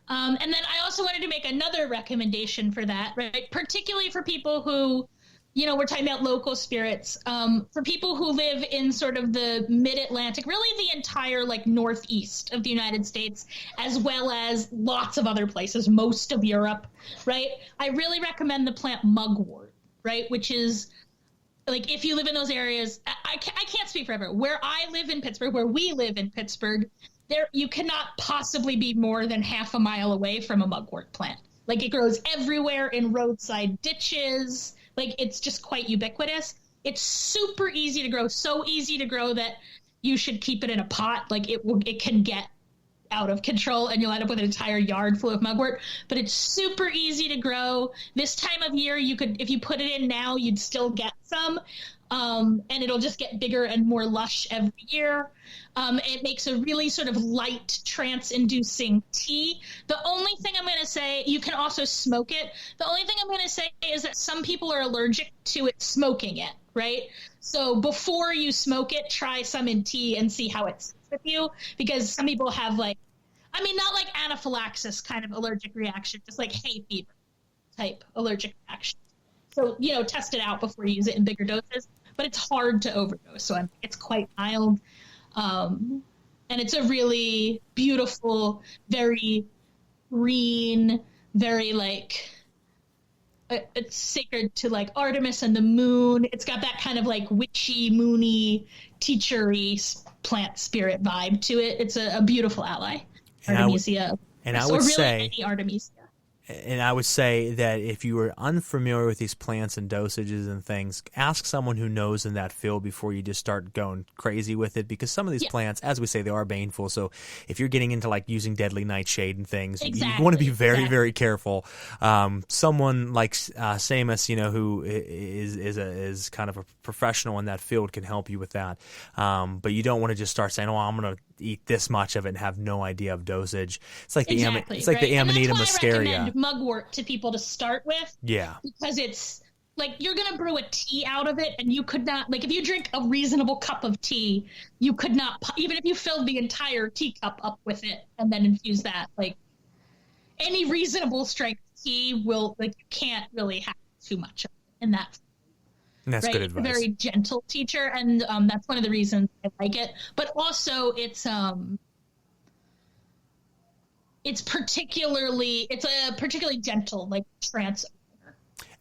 [SPEAKER 4] And then I also wanted to make another recommendation for that, right? Particularly for people who, you know, we're talking about local spirits. For people who live in sort of the mid-Atlantic, really the entire, like, northeast of the United States, as well as lots of other places, most of Europe, right? I really recommend the plant mugwort, right? Which is, like, if you live in those areas, I can't speak for everyone. Where I live in Pittsburgh, where we live in Pittsburgh, you cannot possibly be more than half a mile away from a mugwort plant. Like, it grows everywhere in roadside ditches. Like, it's just quite ubiquitous. It's super easy to grow, so easy to grow that you should keep it in a pot. Like, it can get out of control, and you'll end up with an entire yard full of mugwort. But it's super easy to grow. This time of year, you could, if you put it in now, you'd still get some. And it'll just get bigger and more lush every year. It makes a really sort of light, trance-inducing tea. The only thing I'm going to say, you can also smoke it. The only thing I'm going to say is that some people are allergic to it smoking it, right? So before you smoke it, try some in tea and see how it sits with you, because some people have, like, I mean, not like anaphylaxis kind of allergic reaction, just like hay fever type allergic reaction. So, you know, test it out before you use it in bigger doses. But it's hard to overdose, so it's quite mild. And it's a really beautiful, very green, very, like, it's sacred to, like, Artemis and the moon. It's got that kind of, like, witchy, moony, teachery plant spirit vibe to it. It's a beautiful ally. Artemisia.
[SPEAKER 1] And I would say...
[SPEAKER 4] any Artemisia.
[SPEAKER 1] And I would say that if you are unfamiliar with these plants and dosages and things, ask someone who knows in that field before you just start going crazy with it, because some of these plants, as we say, they are baneful. So if you're getting into, like, using deadly nightshade and things, you want to be very, very careful. Someone like Samus, you know, who is kind of a professional in that field, can help you with that. But you don't want to just start saying, "Oh, I'm going to eat this much of it," and have no idea of dosage. It's like the Amanita muscaria.
[SPEAKER 4] Mugwort to people to start with, because it's like, you're gonna brew a tea out of it, and you could not, like, if you drink a reasonable cup of tea, you could not, even if you filled the entire teacup up with it and then infuse that, like, any reasonable strength tea will, like, you can't really have too much of it in that.
[SPEAKER 1] And that's good advice.
[SPEAKER 4] It's a very gentle teacher, and that's one of the reasons I like it. But also, it's it's a particularly gentle, like trance.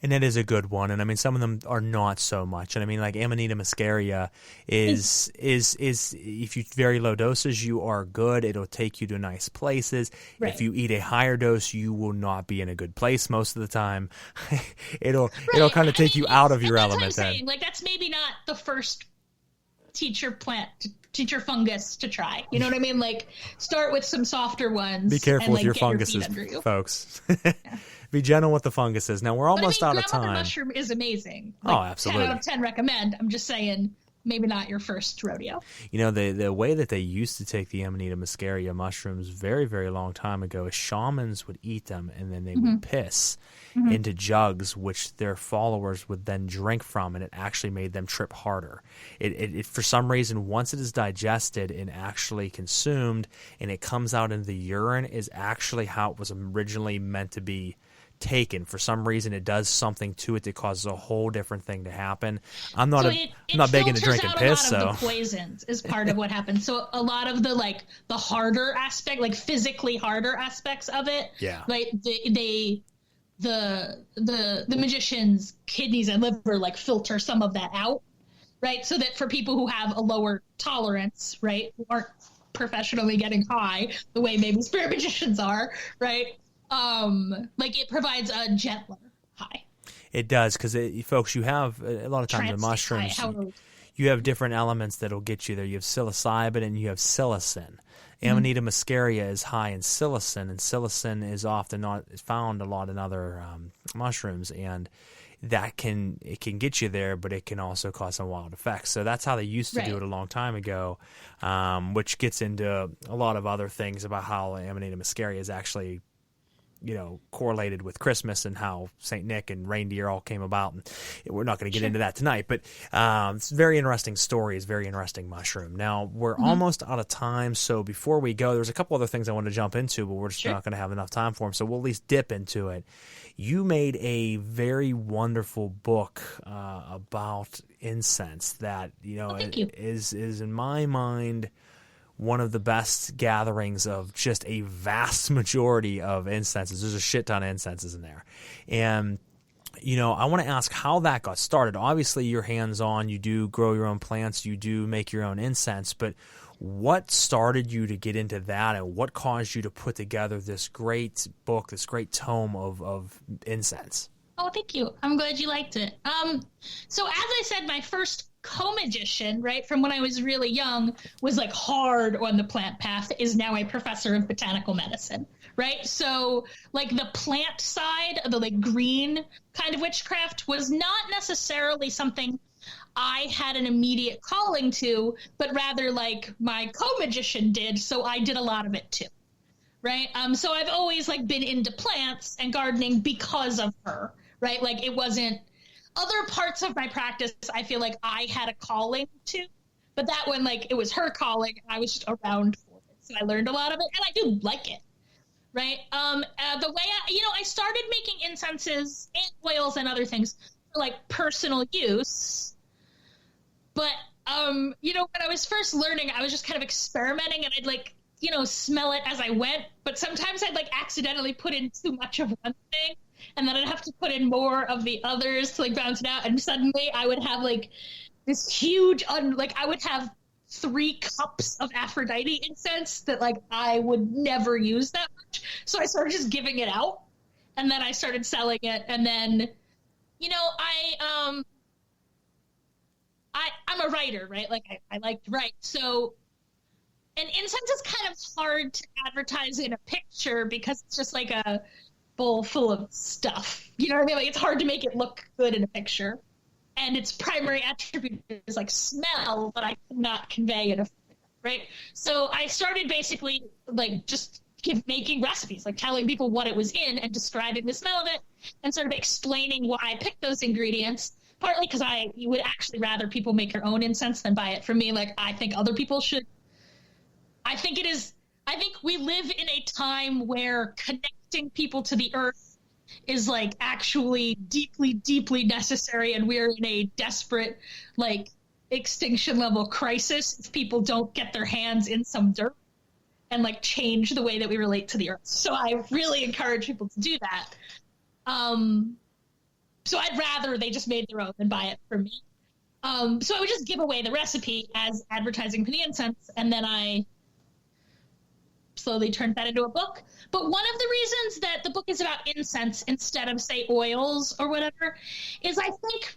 [SPEAKER 1] And it is a good one. And I mean, some of them are not so much. And I mean, like Amanita muscaria is if you very low doses, you are good. It'll take you to nice places.
[SPEAKER 4] Right.
[SPEAKER 1] If you eat a higher dose, you will not be in a good place most of the time. it'll kind of take you out of your element.
[SPEAKER 4] That's what I'm saying. Like, that's maybe not the first teacher fungus to try. You know what I mean? Like, start with some softer ones.
[SPEAKER 1] Be careful with your funguses, folks. Yeah. Be gentle with the funguses. Now, we're almost out of time.
[SPEAKER 4] Grandmother mushroom is amazing.
[SPEAKER 1] Like, absolutely.
[SPEAKER 4] 10 out of 10 recommend. I'm just saying, maybe not your first rodeo.
[SPEAKER 1] You know, the way that they used to take the Amanita muscaria mushrooms very, very long time ago is shamans would eat them and then they would piss into jugs, which their followers would then drink from, and it actually made them trip harder. It for some reason, once it is digested and actually consumed and it comes out into the urine, is actually how it was originally meant to be taken. For some reason, it does something to it that causes a whole different thing to happen. I'm not begging to drink and piss.
[SPEAKER 4] So a lot of the poisons is part of what happens. So a lot of the the harder aspect, like physically harder aspects of it.
[SPEAKER 1] Yeah.
[SPEAKER 4] Like the magician's kidneys and liver filter some of that out, right? So that for people who have a lower tolerance, right, who aren't professionally getting high the way maybe spirit magicians are, right? It provides a gentler high.
[SPEAKER 1] It does, because folks, you have a lot of times in mushrooms, you have different elements that'll get you there. You have psilocybin and you have psilocin. Amanita muscaria is high in psilocin, and psilocin is often not found a lot in other mushrooms, and that can get you there, but it can also cause some wild effects. So that's how they used to do it a long time ago, which gets into a lot of other things about how Amanita muscaria is actually, correlated with Christmas and how St. Nick and reindeer all came about. And we're not going to get into that tonight, but it's a very interesting story. It's a very interesting mushroom. Now, we're almost out of time, so before we go, there's a couple other things I wanted to jump into, but we're just not going to have enough time for them, so we'll at least dip into it. You made a very wonderful book about incense that, is in my mind one of the best gatherings of just a vast majority of incenses. There's a shit ton of incenses in there. And, I want to ask how that got started. Obviously, you're hands-on. You do grow your own plants. You do make your own incense. But what started you to get into that, and what caused you to put together this great book, this great tome of incense?
[SPEAKER 4] Oh, thank you. I'm glad you liked it. So as I said, my first co-magician, right, from when I was really young, was hard on the plant path, is now a professor of botanical medicine, right? So the plant side of the green kind of witchcraft was not necessarily something I had an immediate calling to, but rather my co-magician did. So I did a lot of it too. Right. So I've always been into plants and gardening because of her. Right. It wasn't other parts of my practice. I feel like I had a calling to, but that one, it was her calling. And I was just around for it. So I learned a lot of it, and I do like it. Right. The way I started making incenses and oils and other things for personal use. But, when I was first learning, I was just kind of experimenting, and I'd smell it as I went. But sometimes I'd accidentally put in too much of one thing, and then I'd have to put in more of the others to balance it out. And suddenly I would have this huge, I would have 3 cups of Aphrodite incense that I would never use that much. So I started just giving it out, and then I started selling it. And then, I'm a writer, right? I like to write. So, and incense is kind of hard to advertise in a picture because it's just a bowl full of stuff. You know what I mean? It's hard to make it look good in a picture. And its primary attribute is smell, but I could not convey in a picture, right? So I started basically just making recipes, telling people what it was in and describing the smell of it, and sort of explaining why I picked those ingredients. Partly because I would actually rather people make their own incense than buy it from me. I think other people should. I think we live in a time where connecting people to the earth is actually deeply, deeply necessary. And we're in a desperate, extinction level crisis if people don't get their hands in some dirt. and like change the way that we relate to the earth. So I really encourage people to do that. So I'd rather they just made their own than buy it from me. So I would just give away the recipe as advertising for the incense, and then I slowly turned that into a book. But one of the reasons that the book is about incense instead of, say, oils or whatever is I think,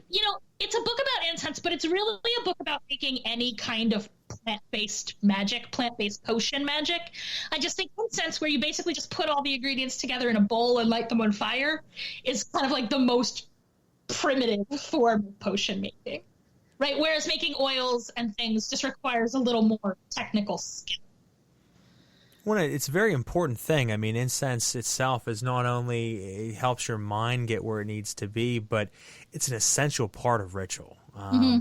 [SPEAKER 4] it's a book about incense, but it's really a book about making any kind of plant-based magic, plant-based potion magic. I just think incense, where you basically just put all the ingredients together in a bowl and light them on fire, is kind of like the most primitive form of potion making, right? Whereas making oils and things just requires a little more technical skill.
[SPEAKER 1] Well, it's a very important thing. I mean, incense itself is not only it helps your mind get where it needs to be, but it's an essential part of ritual.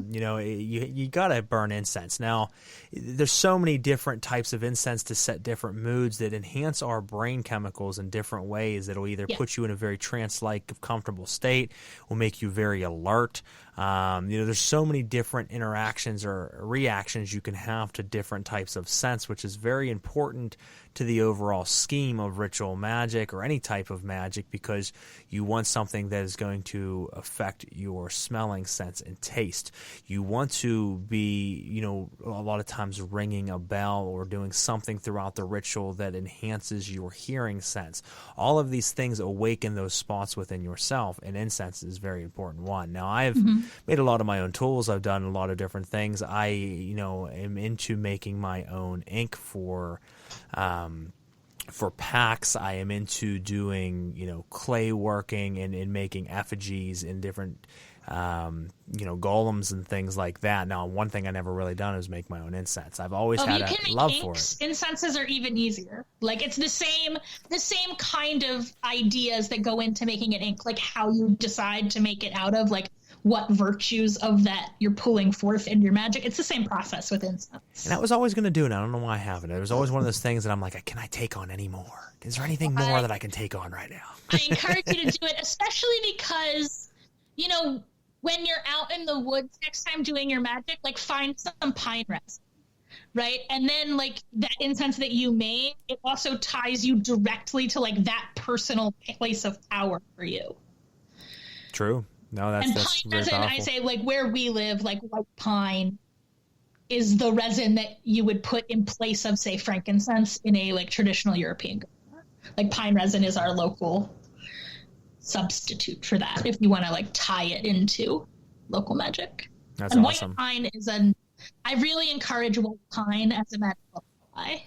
[SPEAKER 1] You got to burn incense. Now, there's so many different types of incense to set different moods that enhance our brain chemicals in different ways. That'll either put you in a very trance-like, comfortable state, will make you very alert. There's so many different interactions or reactions you can have to different types of scents, which is very important to the overall scheme of ritual magic or any type of magic, because you want something that is going to affect your smelling sense and taste. You want to be, a lot of times ringing a bell or doing something throughout the ritual that enhances your hearing sense. All of these things awaken those spots within yourself, and incense is a very important one. Now, I've made a lot of my own tools. I've done a lot of different things. I, am into making my own ink for packs. I am into doing, clay working and making effigies in different, golems and things like that. Now, one thing I never really done is make my own incense. I've always had a love for it.
[SPEAKER 4] Incenses are even easier. Like, it's the same kind of ideas that go into making an ink, like how you decide to make it out of, like what virtues of that you're pulling forth in your magic. It's the same process with incense.
[SPEAKER 1] And I was always going to do it. I don't know why I haven't. It was always one of those things that I'm like, can I take on any more? Is there anything more that I can take on right now?
[SPEAKER 4] I encourage you to do it, especially because, when you're out in the woods next time doing your magic, like find some pine resin, right? And then like that incense that you made, it also ties you directly to like that personal place of power for you.
[SPEAKER 1] True. No, that's
[SPEAKER 4] pine resin,
[SPEAKER 1] powerful.
[SPEAKER 4] I say, like where we live, like white pine is the resin that you would put in place of, say, frankincense in a like traditional European grimoire. Like pine resin is our local substitute for that if you want to like tie it into local magic.
[SPEAKER 1] That's
[SPEAKER 4] and
[SPEAKER 1] awesome.
[SPEAKER 4] White pine is I really encourage white pine as a magical ally.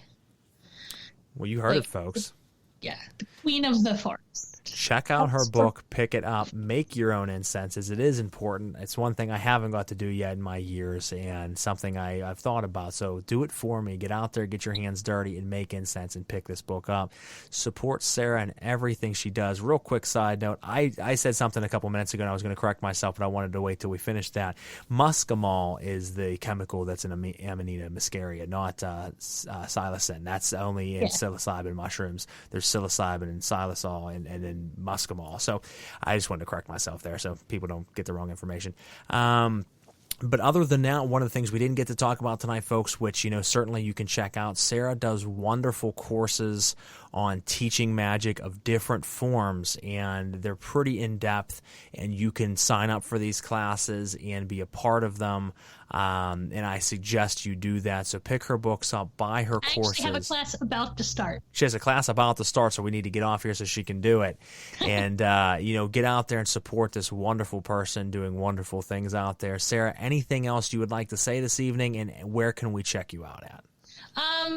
[SPEAKER 1] Well, you heard it, folks.
[SPEAKER 4] Yeah, the queen of the forest.
[SPEAKER 1] Check out her book, pick it up, make your own incenses. It is important. It's one thing I haven't got to do yet in my years, and something I've thought about. So do it for me. Get out there, get your hands dirty, and make incense and pick this book up. Support Sara and everything she does. Real quick side note, I said something a couple minutes ago, and I was going to correct myself, but I wanted to wait till we finished that. Muscimol is the chemical that's in Amanita muscaria, not psilocin. That's only in psilocybin mushrooms. There's psilocybin and xylosol and then muscimol. So I just wanted to correct myself there so people don't get the wrong information. But other than that, one of the things we didn't get to talk about tonight, folks, which, certainly you can check out, Sara does wonderful courses on teaching magic of different forms, and they're pretty in-depth, and you can sign up for these classes and be a part of them, and I suggest you do that. So pick her books up, buy her courses.
[SPEAKER 4] I actually have a class about to start.
[SPEAKER 1] She has a class about to start, so we need to get off here so she can do it. And, get out there and support this wonderful person doing wonderful things out there. Sara, anything else you would like to say this evening, and where can we check you out at?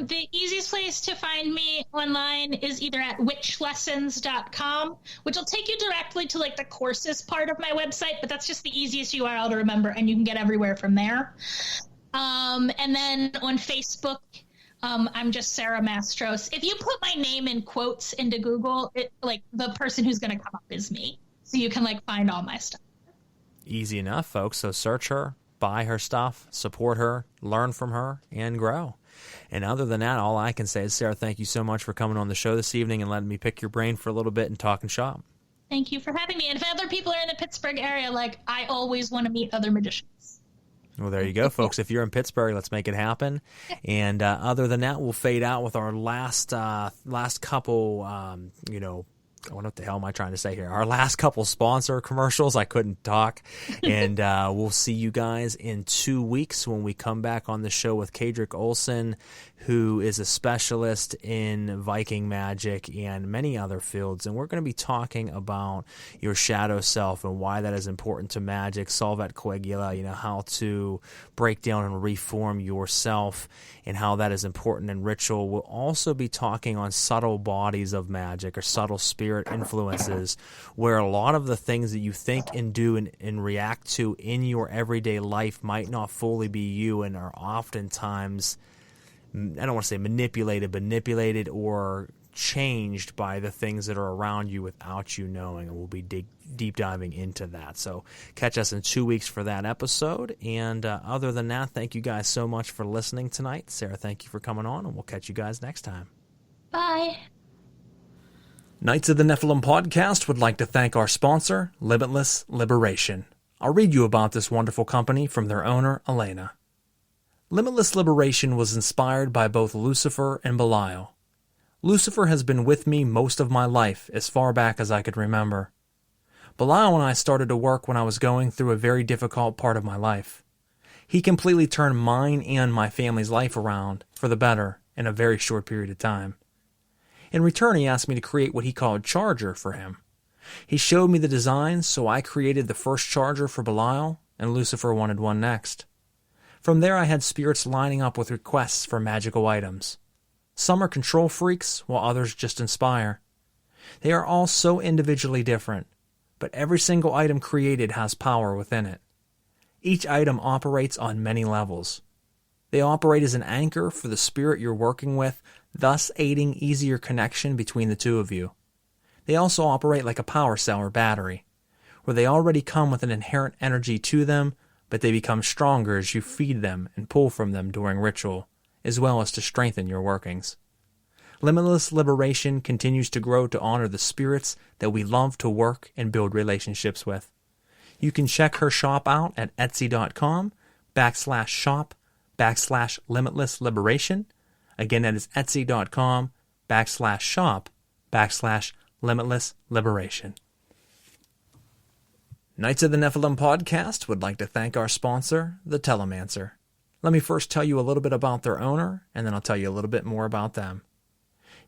[SPEAKER 4] The easiest place to find me online is either at witchlessons.com, which will take you directly to like the courses part of my website, but that's just the easiest URL to remember, and you can get everywhere from there. And then on Facebook, I'm just Sara Mastros. If you put my name in quotes into Google, the person who's going to come up is me. So you can find all my stuff.
[SPEAKER 1] Easy enough, folks. So search her, buy her stuff, support her, learn from her, and grow. And other than that, all I can say is, Sara, thank you so much for coming on the show this evening and letting me pick your brain for a little bit and talking shop.
[SPEAKER 4] Thank you for having me. And if other people are in the Pittsburgh area, I always want to meet other magicians.
[SPEAKER 1] Well, there you go, folks. If you're in Pittsburgh, let's make it happen. And other than that, we'll fade out with our last couple, what the hell am I trying to say here? Our last couple sponsor commercials. I couldn't talk. And we'll see you guys in 2 weeks when we come back on the show with Kadrick Olson, who is a specialist in Viking magic and many other fields. And we're going to be talking about your shadow self and why that is important to magic, Solvet Coagula, how to break down and reform yourself and how that is important in ritual. We'll also be talking on subtle bodies of magic or subtle spirit influences, where a lot of the things that you think and do and react to in your everyday life might not fully be you and are oftentimes, I don't want to say manipulated or changed by the things that are around you without you knowing, and we'll be deep diving into that. So catch us in 2 weeks for that episode, and other than that, thank you guys so much for listening tonight. Sarah, thank you for coming on, and we'll catch you guys next time.
[SPEAKER 4] Bye.
[SPEAKER 1] Knights of the Nephilim podcast would like to thank our sponsor, Limitless Liberation. I'll read you about this wonderful company from their owner, Elena. Limitless Liberation was inspired by both Lucifer and Belial. Lucifer has been with me most of my life, as far back as I could remember. Belial and I started to work when I was going through a very difficult part of my life. He completely turned mine and my family's life around for the better in a very short period of time. In return, he asked me to create what he called Charger for him. He showed me the designs, so I created the first Charger for Belial, and Lucifer wanted one next. From there, I had spirits lining up with requests for magical items. Some are control freaks, while others just inspire. They are all so individually different, but every single item created has power within it. Each item operates on many levels. They operate as an anchor for the spirit you're working with, thus aiding easier connection between the two of you. They also operate like a power cell or battery, where they already come with an inherent energy to them, but they become stronger as you feed them and pull from them during ritual, as well as to strengthen your workings. Limitless Liberation continues to grow to honor the spirits that we love to work and build relationships with. You can check her shop out at etsy.com/shop/Limitless Liberation. Again, that is etsy.com/shop/Limitless Liberation. Knights of the Nephilim podcast would like to thank our sponsor, The Telemancer. Let me first tell you a little bit about their owner, and then I'll tell you a little bit more about them.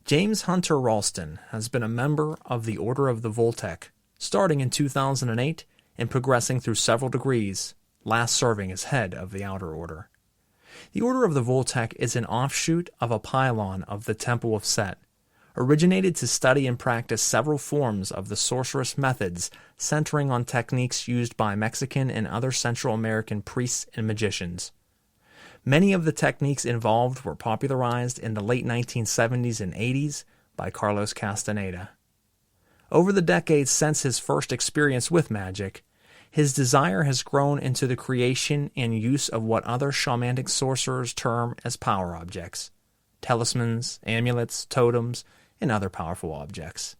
[SPEAKER 1] James Hunter Ralston has been a member of the Order of the Voltec, starting in 2008 and progressing through several degrees, last serving as head of the Outer Order. The Order of the Voltec is an offshoot of a pylon of the Temple of Set, originated to study and practice several forms of the sorceress methods centering on techniques used by Mexican and other Central American priests and magicians. Many of the techniques involved were popularized in the late 1970s and 80s by Carlos Castaneda. Over the decades since his first experience with magic, his desire has grown into the creation and use of what other shamanic sorcerers term as power objects, talismans, amulets, totems, and other powerful objects.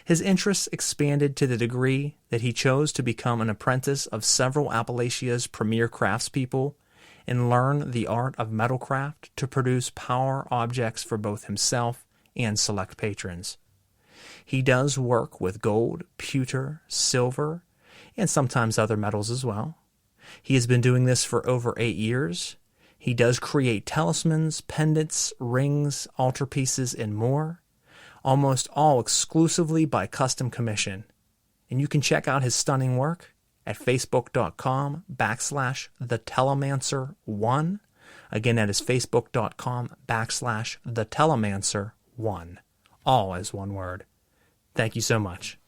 [SPEAKER 1] His interests expanded to the degree that he chose to become an apprentice of several Appalachia's premier craftspeople and learn the art of metalcraft to produce power objects for both himself and select patrons. He does work with gold, pewter, silver, and sometimes other metals as well. He has been doing this for over 8 years. He does create talismans, pendants, rings, altarpieces, and more, almost all exclusively by custom commission. And you can check out his stunning work at facebook.com/thetelemancer1. Again, that is facebook.com/thetelemancer1. All as one word. Thank you so much.